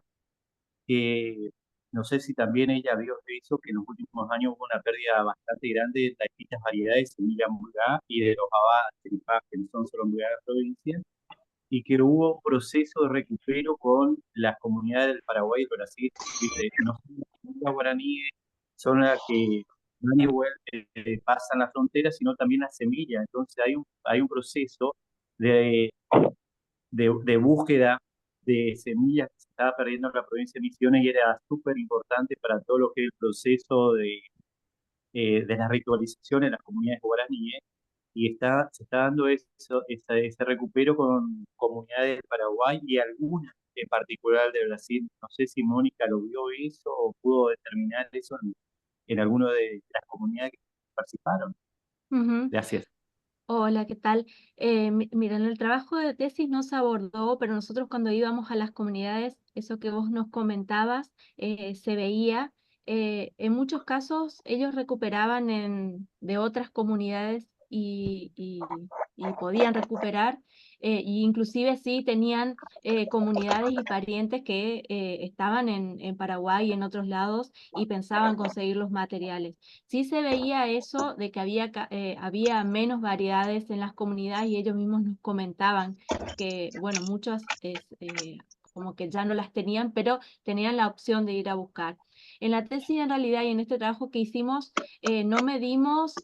que no sé si también ella vio eso, que en los últimos años hubo una pérdida bastante grande de las distintas variedades de semilla murga y de los abas, que no son solo murga de la provincia, y que hubo un proceso de recupero con las comunidades del Paraguay y del Brasil. ¿Viste? No son las guaraníes, son las que van y pasan la frontera, sino también las semillas. Entonces hay un proceso de búsqueda de semillas que se estaba perdiendo en la provincia de Misiones y era súper importante para todo lo que es el proceso de la ritualización en las comunidades guaraníes. Y se está dando ese recupero con comunidades del Paraguay y algunas en particular de Brasil. No sé si Mónica lo vio eso o pudo determinar eso en alguna de las comunidades que participaron. Ujú. Gracias. Hola, ¿qué tal? Mira, en el trabajo de tesis no se abordó, pero nosotros cuando íbamos a las comunidades, eso que vos nos comentabas, se veía. En muchos casos ellos recuperaban de otras comunidades y y podían recuperar, e inclusive sí tenían comunidades y parientes que estaban en Paraguay y en otros lados y pensaban conseguir los materiales. Sí se veía eso de que había menos variedades en las comunidades y ellos mismos nos comentaban que, bueno, muchos como que ya no las tenían, pero tenían la opción de ir a buscar. En la tesis en realidad y en este trabajo que hicimos, no medimos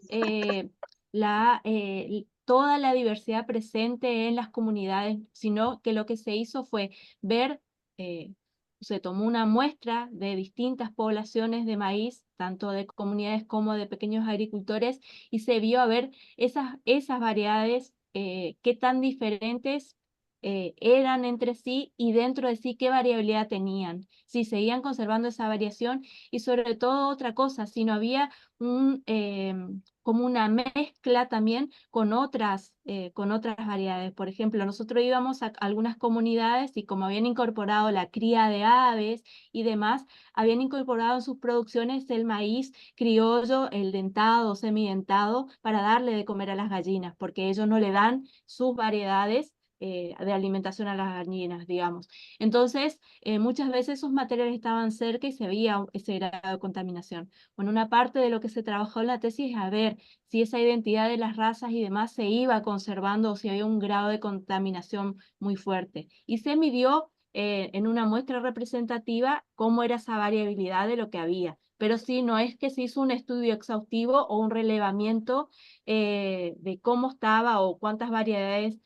toda la diversidad presente en las comunidades, sino que lo que se hizo fue ver, se tomó una muestra de distintas poblaciones de maíz, tanto de comunidades como de pequeños agricultores, y se vio a ver esas variedades, qué tan diferentes eran entre sí y dentro de sí qué variabilidad tenían, si seguían conservando esa variación y sobre todo otra cosa, si no había como una mezcla también con otras variedades. Por ejemplo, nosotros íbamos a algunas comunidades y como habían incorporado la cría de aves y demás, habían incorporado en sus producciones el maíz criollo, el dentado o semidentado, para darle de comer a las gallinas, porque ellos no le dan sus variedades de alimentación a las gallinas, digamos. Entonces, muchas veces esos materiales estaban cerca y se veía ese grado de contaminación. Bueno, una parte de lo que se trabajó en la tesis es a ver si esa identidad de las razas y demás se iba conservando o si había un grado de contaminación muy fuerte. Y se midió en una muestra representativa cómo era esa variabilidad de lo que había. Pero sí, no es que se hizo un estudio exhaustivo o un relevamiento de cómo estaba o cuántas variedades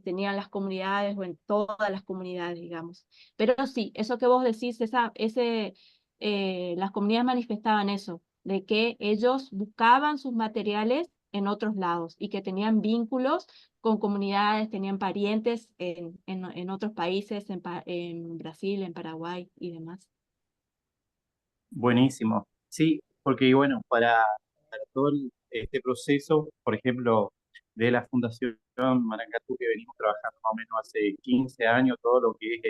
tenían las comunidades o en todas las comunidades, digamos. Pero sí, eso que vos decís, las comunidades manifestaban eso, de que ellos buscaban sus materiales en otros lados y que tenían vínculos con comunidades, tenían parientes en otros países, en Brasil, en Paraguay y demás. Buenísimo. Sí, porque bueno, para todo este proceso, por ejemplo, de la Fundación Maracatú, que venimos trabajando más o menos hace 15 años, todo lo que es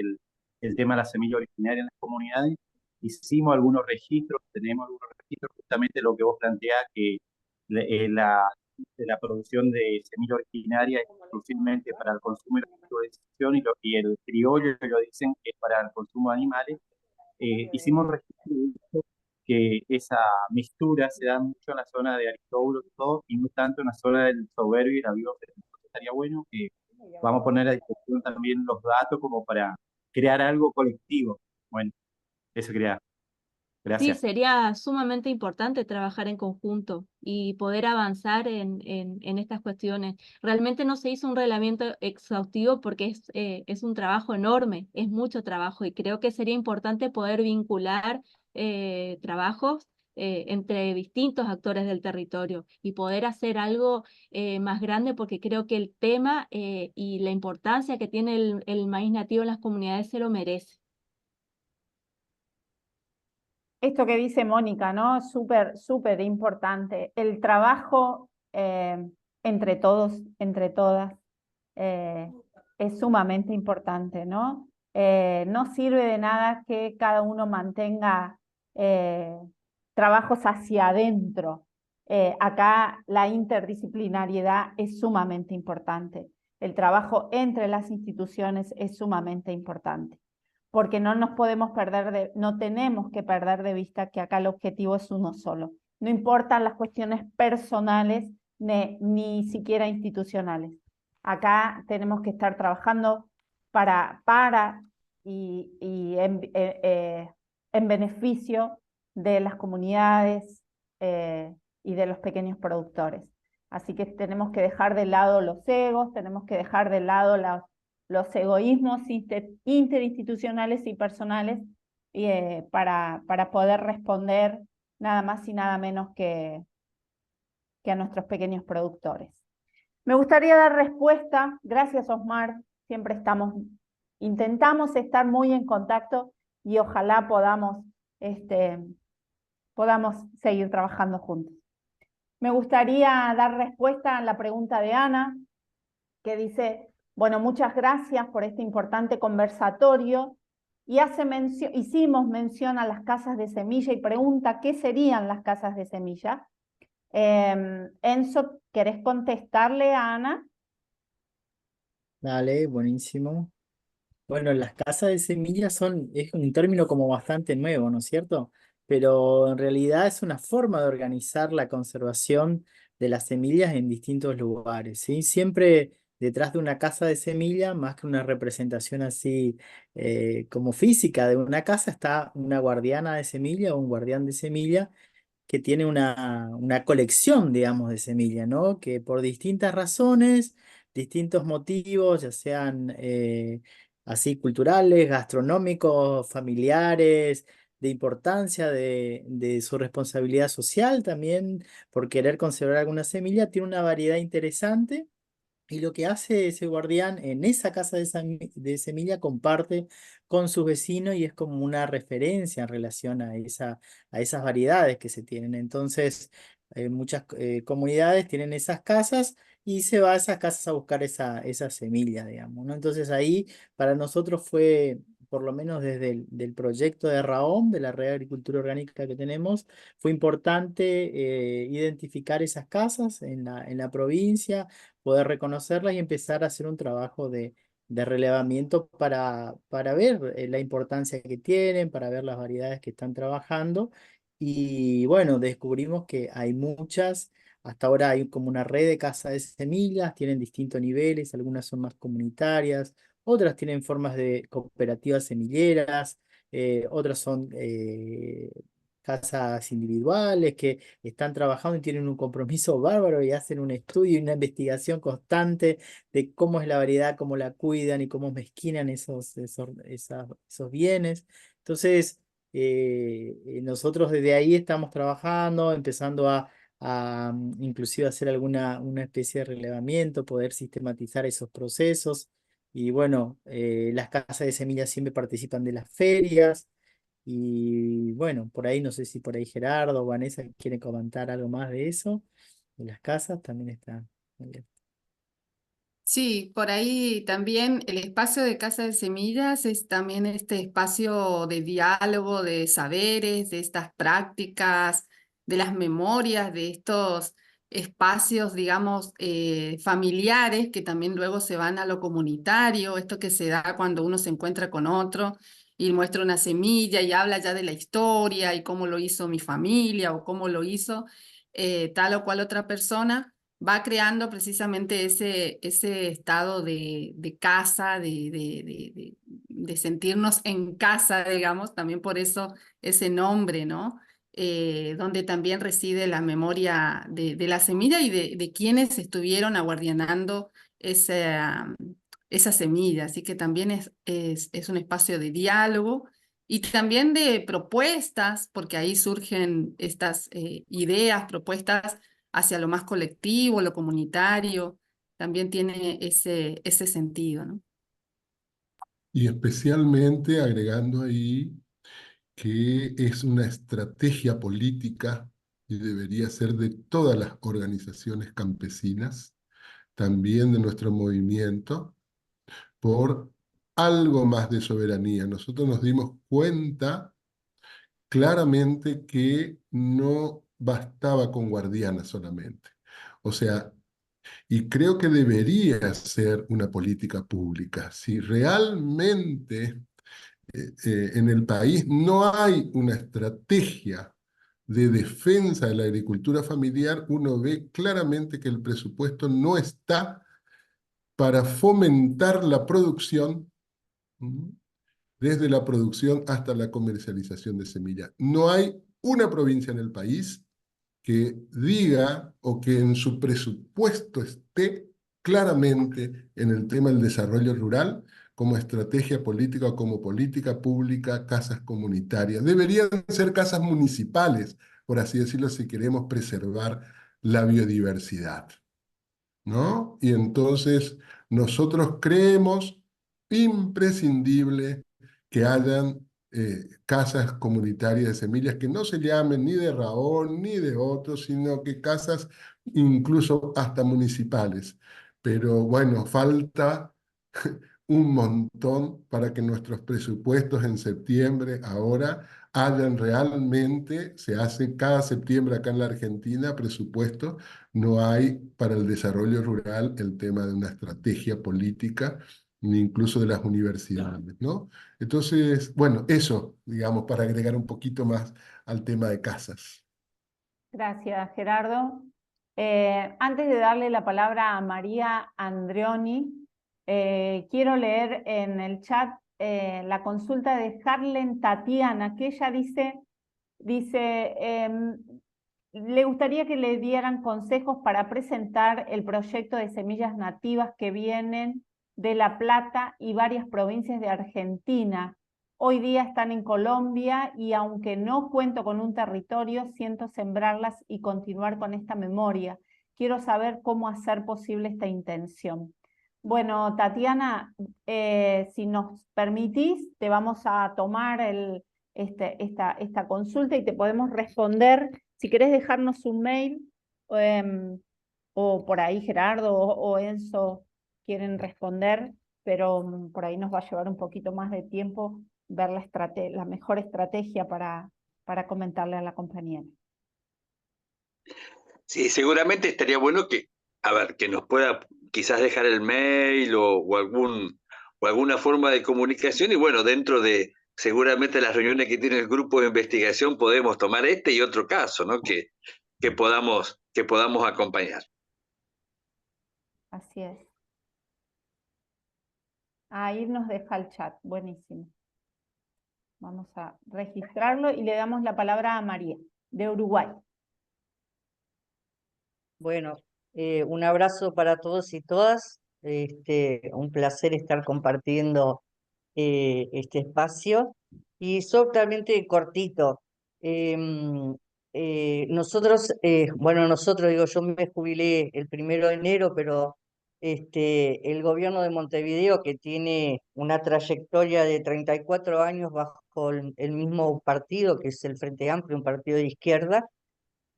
el tema de la semilla originaria en las comunidades, hicimos algunos registros, tenemos algunos registros, justamente lo que vos planteás, que la producción de semilla originaria es exclusivamente para el consumo y la producción, y el criollo, lo dicen, que es para el consumo de animales. Hicimos registro que esa mixtura se da mucho en la zona de Aristóbulo todo, y no tanto en la zona del Soberbio y la Biosfera. Entonces estaría bueno que vamos a poner a disposición también los datos como para crear algo colectivo. Bueno, eso quería. Sí, Gracias. sería sumamente importante trabajar en conjunto y poder avanzar en estas cuestiones. Realmente no se hizo un reglamento exhaustivo porque es un trabajo enorme, es mucho trabajo y creo que sería importante poder vincular trabajos entre distintos actores del territorio y poder hacer algo más grande porque creo que el tema y la importancia que tiene el maíz nativo en las comunidades se lo merece. Esto que dice Mónica, ¿no? Súper, súper importante. El trabajo entre todos, entre todas, es sumamente importante, ¿no? No sirve de nada que cada uno mantenga trabajos hacia adentro. Acá la interdisciplinariedad es sumamente importante. El trabajo entre las instituciones es sumamente importante, porque no nos podemos no tenemos que perder de vista que acá el objetivo es uno solo. No importan las cuestiones personales ni siquiera institucionales. Acá tenemos que estar trabajando y en beneficio de las comunidades y de los pequeños productores. Así que tenemos que dejar de lado los egos, tenemos que dejar de lado los egoísmos interinstitucionales y personales para poder responder nada más y nada menos que a nuestros pequeños productores. Me gustaría dar respuesta, gracias Osmar, siempre intentamos estar muy en contacto y ojalá podamos seguir trabajando juntos. Me gustaría dar respuesta a la pregunta de Ana, que dice: bueno, muchas gracias por este importante conversatorio. Y hicimos mención a las casas de semilla y pregunta qué serían las casas de semilla. Enzo, ¿querés contestarle a Ana? Dale, buenísimo. Bueno, las casas de semillas es un término como bastante nuevo, ¿no es cierto? Pero en realidad es una forma de organizar la conservación de las semillas en distintos lugares, ¿sí? Siempre detrás de una casa de semilla, más que una representación así como física de una casa, está una guardiana de semilla o un guardián de semilla que tiene una colección, digamos, de semillas, ¿no? Que por distintas razones, distintos motivos, ya sean así culturales, gastronómicos, familiares, de importancia de su responsabilidad social también, por querer conservar alguna semilla, tiene una variedad interesante. Y lo que hace ese guardián en esa casa de semilla comparte con sus vecinos y es como una referencia en relación a esas variedades que se tienen. Entonces, muchas comunidades tienen esas casas y se va a esas casas a buscar esa semilla, digamos, ¿no? Entonces ahí para nosotros fue, por lo menos desde el del proyecto de RAOM, de la Red de Agricultura Orgánica que tenemos, fue importante identificar esas casas en la provincia, poder reconocerlas y empezar a hacer un trabajo de relevamiento para ver la importancia que tienen, para ver las variedades que están trabajando. Y bueno, descubrimos que hay muchas. Hasta ahora hay como una red de casas de semillas, tienen distintos niveles, algunas son más comunitarias, otras tienen formas de cooperativas semilleras, otras son casas individuales que están trabajando y tienen un compromiso bárbaro y hacen un estudio y una investigación constante de cómo es la variedad, cómo la cuidan y cómo mezquinan esos bienes. Entonces, nosotros desde ahí estamos trabajando, empezando inclusive hacer una especie de relevamiento, poder sistematizar esos procesos. Y bueno, las casas de semillas siempre participan de las ferias. Y bueno, por ahí no sé si por ahí Gerardo o Vanessa quieren comentar algo más de eso. De las casas también está. Muy bien. Sí, por ahí también el espacio de Casa de Semillas es también este espacio de diálogo, de saberes, de estas prácticas, de las memorias, de estos espacios, digamos, familiares que también luego se van a lo comunitario, esto que se da cuando uno se encuentra con otro y muestra una semilla y habla ya de la historia y cómo lo hizo mi familia o cómo lo hizo tal o cual otra persona va creando precisamente ese estado de casa, de sentirnos en casa, digamos, también por eso ese nombre, ¿no? Donde también reside la memoria de la semilla y de quienes estuvieron aguardianando esa semilla. Así que también es un espacio de diálogo y también de propuestas, porque ahí surgen estas ideas, propuestas hacia lo más colectivo, lo comunitario, también tiene ese sentido, ¿no? Y especialmente agregando ahí que es una estrategia política y debería ser de todas las organizaciones campesinas, también de nuestro movimiento, por algo más de soberanía. Nosotros nos dimos cuenta claramente que no bastaba con guardianas solamente. O sea, y creo que debería ser una política pública. Si realmente en el país no hay una estrategia de defensa de la agricultura familiar, uno ve claramente que el presupuesto no está para fomentar la producción, desde la producción hasta la comercialización de semillas. No hay una provincia en el país que diga o que en su presupuesto esté claramente en el tema del desarrollo rural como estrategia política o como política pública, casas comunitarias. Deberían ser casas municipales, por así decirlo, si queremos preservar la biodiversidad, ¿no? Y entonces nosotros creemos imprescindible que hayan casas comunitarias de semillas que no se llamen ni de Raón ni de otros, sino que casas incluso hasta municipales. Pero bueno, falta un montón para que nuestros presupuestos en septiembre ahora hayan realmente, se hace cada septiembre acá en la Argentina presupuesto, no hay para el desarrollo rural el tema de una estrategia política, ni incluso de las universidades, ¿no? Entonces, bueno, eso, digamos, para agregar un poquito más al tema de casas. Gracias, Gerardo. Antes de darle la palabra a María Andreoni, quiero leer en el chat la consulta de Harlen Tatiana, que ella dice, le gustaría que le dieran consejos para presentar el proyecto de semillas nativas que vienen de La Plata y varias provincias de Argentina. Hoy día están en Colombia y aunque no cuento con un territorio, siento sembrarlas y continuar con esta memoria. Quiero saber cómo hacer posible esta intención. Bueno, Tatiana, si nos permitís, te vamos a tomar esta consulta y te podemos responder. Si querés dejarnos un mail, o por ahí Gerardo o Enzo quieren responder, pero por ahí nos va a llevar un poquito más de tiempo ver la mejor estrategia para comentarle a la compañera. Sí, seguramente estaría bueno que, a ver, que nos pueda quizás dejar el mail o alguna forma de comunicación y bueno, dentro de seguramente las reuniones que tiene el grupo de investigación podemos tomar este y otro caso, ¿no? Que podamos acompañar. Así es. Ahí nos deja el chat, buenísimo. Vamos a registrarlo y le damos la palabra a María, de Uruguay. Bueno, un abrazo para todos y todas. Un placer estar compartiendo este espacio. Y solamente cortito. Nosotros, digo, yo me jubilé el 1 de enero, pero el gobierno de Montevideo, que tiene una trayectoria de 34 años bajo el mismo partido, que es el Frente Amplio, un partido de izquierda,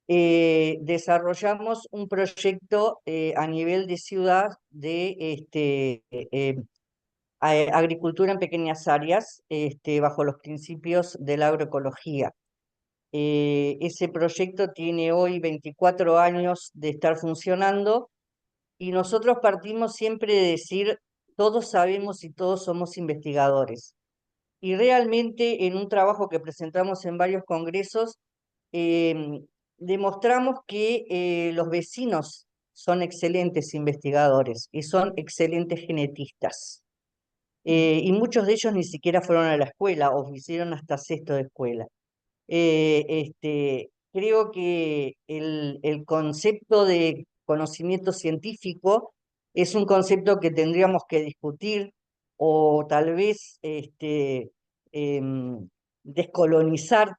desarrollamos un proyecto a nivel de ciudad de agricultura en pequeñas áreas bajo los principios de la agroecología. Ese proyecto tiene hoy 24 años de estar funcionando y nosotros partimos siempre de decir, todos sabemos y todos somos investigadores. Y realmente en un trabajo que presentamos en varios congresos, demostramos que los vecinos son excelentes investigadores y son excelentes genetistas. Y muchos de ellos ni siquiera fueron a la escuela o hicieron hasta sexto de escuela. Creo que el concepto de conocimiento científico es un concepto que tendríamos que discutir o tal vez descolonizar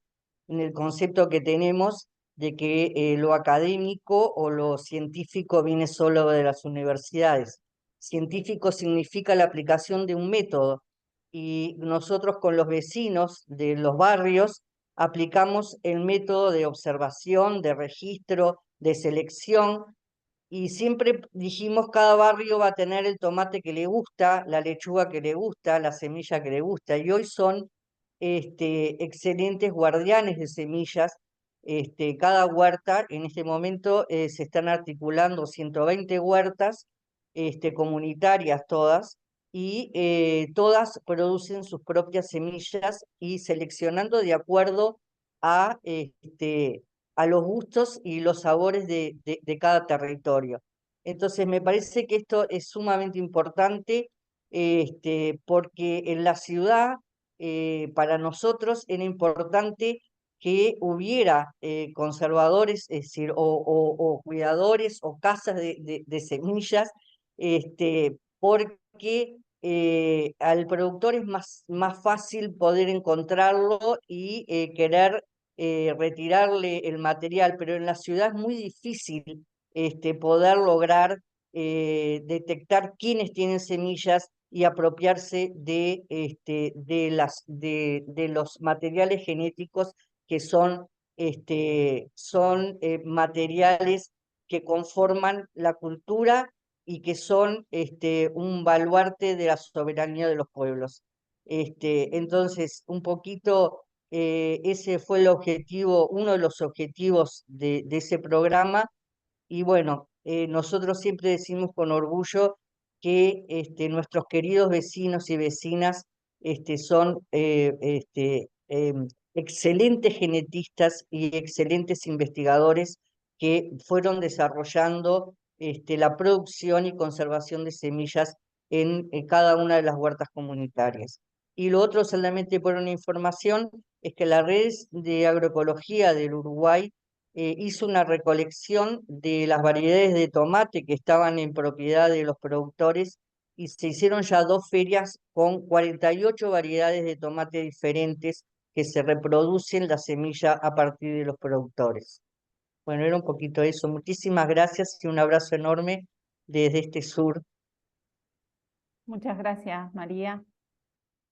en el concepto que tenemos de que lo académico o lo científico viene solo de las universidades. Científico significa la aplicación de un método y nosotros con los vecinos de los barrios aplicamos el método de observación, de registro, de selección, y siempre dijimos cada barrio va a tener el tomate que le gusta, la lechuga que le gusta, la semilla que le gusta, y hoy son excelentes guardianes de semillas. Cada huerta, en este momento se están articulando 120 huertas comunitarias todas, y todas producen sus propias semillas y seleccionando de acuerdo a, a los gustos y los sabores de cada territorio. Entonces, me parece que esto es sumamente importante porque en la ciudad, para nosotros era importante que hubiera conservadores, es decir, o cuidadores o casas de semillas, porque al productor es más fácil poder encontrarlo y querer retirarle el material, pero en la ciudad es muy difícil poder lograr detectar quiénes tienen semillas y apropiarse de los materiales genéticos que son materiales que conforman la cultura y que son un baluarte de la soberanía de los pueblos. Entonces, un poquito ese fue el objetivo, uno de los objetivos de ese programa. Y bueno, nosotros siempre decimos con orgullo que nuestros queridos vecinos y vecinas son excelentes genetistas y excelentes investigadores que fueron desarrollando la producción y conservación de semillas en cada una de las huertas comunitarias. Y lo otro, solamente por una información, es que la red de agroecología del Uruguay hizo una recolección de las variedades de tomate que estaban en propiedad de los productores y se hicieron ya 2 ferias con 48 variedades de tomate diferentes que se reproducen la semilla a partir de los productores. Bueno, era un poquito eso. Muchísimas gracias y un abrazo enorme desde este sur. Muchas gracias, María.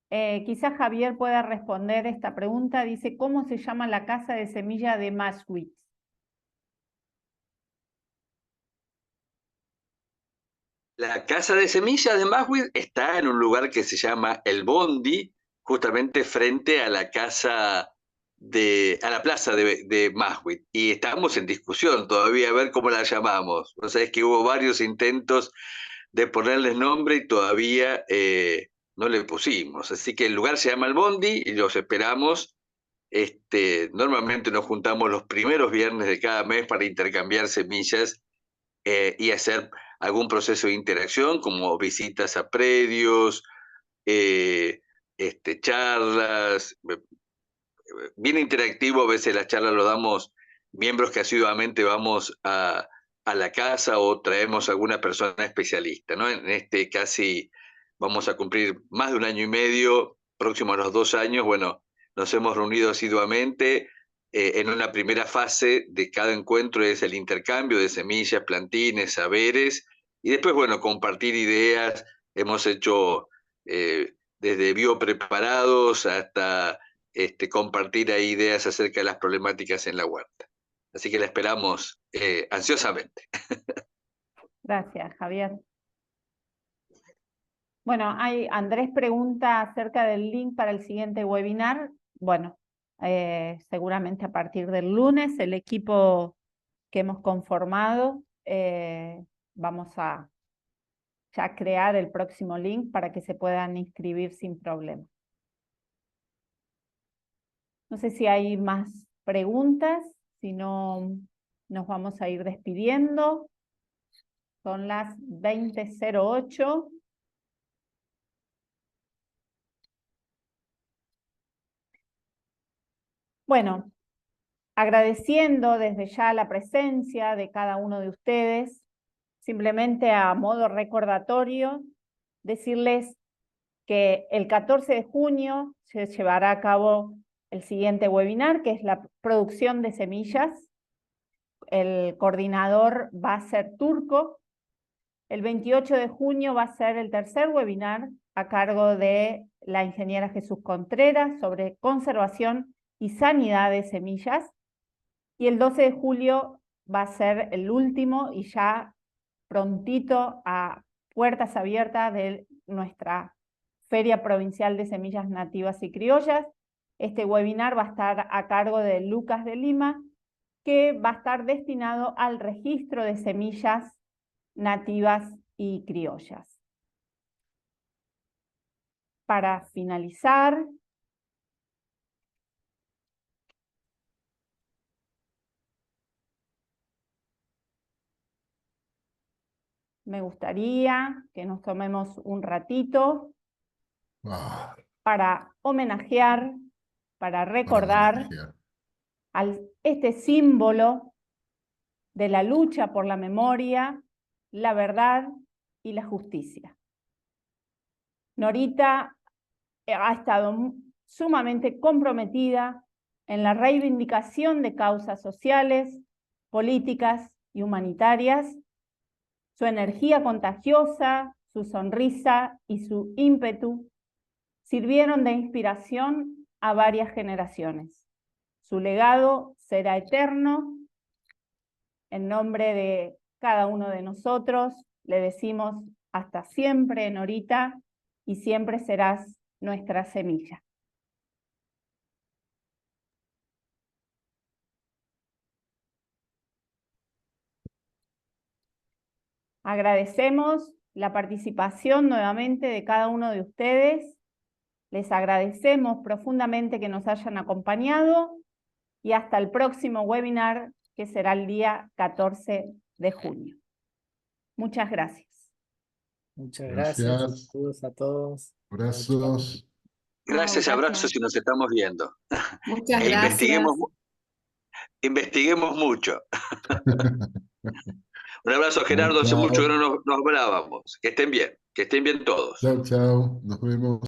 Quizás Javier pueda responder esta pregunta. Dice, ¿cómo se llama la casa de semilla de Maschwitz? La casa de semillas de Maschwitz está en un lugar que se llama El Bondi, justamente frente a la casa a la plaza de Maschwitz. Y estamos en discusión todavía a ver cómo la llamamos. O sea, es que hubo varios intentos de ponerles nombre y todavía no le pusimos. Así que el lugar se llama El Bondi y los esperamos. Normalmente nos juntamos los primeros viernes de cada mes para intercambiar semillas y hacer algún proceso de interacción, como visitas a predios, charlas, bien interactivo. A veces las charlas lo damos miembros que asiduamente vamos a la casa o traemos a alguna persona especialista, ¿no? Casi vamos a cumplir más de 1 año y medio, próximo a los 2 años. Bueno, nos hemos reunido asiduamente. En una primera fase de cada encuentro es el intercambio de semillas, plantines, saberes, y después, bueno, compartir ideas. Hemos hecho desde biopreparados hasta compartir ahí ideas acerca de las problemáticas en la huerta. Así que la esperamos ansiosamente. Gracias, Javier. Bueno, Andrés pregunta acerca del link para el siguiente webinar. Bueno, seguramente a partir del lunes el equipo que hemos conformado vamos a ya crear el próximo link para que se puedan inscribir sin problema. No sé si hay más preguntas, si no nos vamos a ir despidiendo. Son las 20:08. Bueno, agradeciendo desde ya la presencia de cada uno de ustedes, simplemente a modo recordatorio, decirles que el 14 de junio se llevará a cabo el siguiente webinar, que es la producción de semillas. El coordinador va a ser Turco. El 28 de junio va a ser el tercer webinar a cargo de la ingeniera Jesús Contreras sobre conservación y sanidad de semillas. Y el 12 de julio va a ser el último y ya prontito a puertas abiertas de nuestra Feria Provincial de Semillas Nativas y Criollas. Este webinar va a estar a cargo de Lucas de Lima, que va a estar destinado al registro de semillas nativas y criollas. Para finalizar, me gustaría que nos tomemos un ratito para homenajear, para recordar este símbolo de la lucha por la memoria, la verdad y la justicia. Norita ha estado sumamente comprometida en la reivindicación de causas sociales, políticas y humanitarias. Su energía contagiosa, su sonrisa y su ímpetu sirvieron de inspiración a varias generaciones. Su legado será eterno. En nombre de cada uno de nosotros, le decimos hasta siempre, Norita, y siempre serás nuestra semilla. Agradecemos la participación nuevamente de cada uno de ustedes. Les agradecemos profundamente que nos hayan acompañado y hasta el próximo webinar, que será el día 14 de junio. Muchas gracias. Muchas gracias. Gracias. Saludos a todos. Abrazos. Gracias, Chao, abrazos gracias. y nos estamos viendo. Muchas E gracias. investiguemos mucho. Un abrazo, Gerardo. Hace Chao. mucho que no nos hablábamos. Que estén bien todos. Chao, chao. Nos vemos.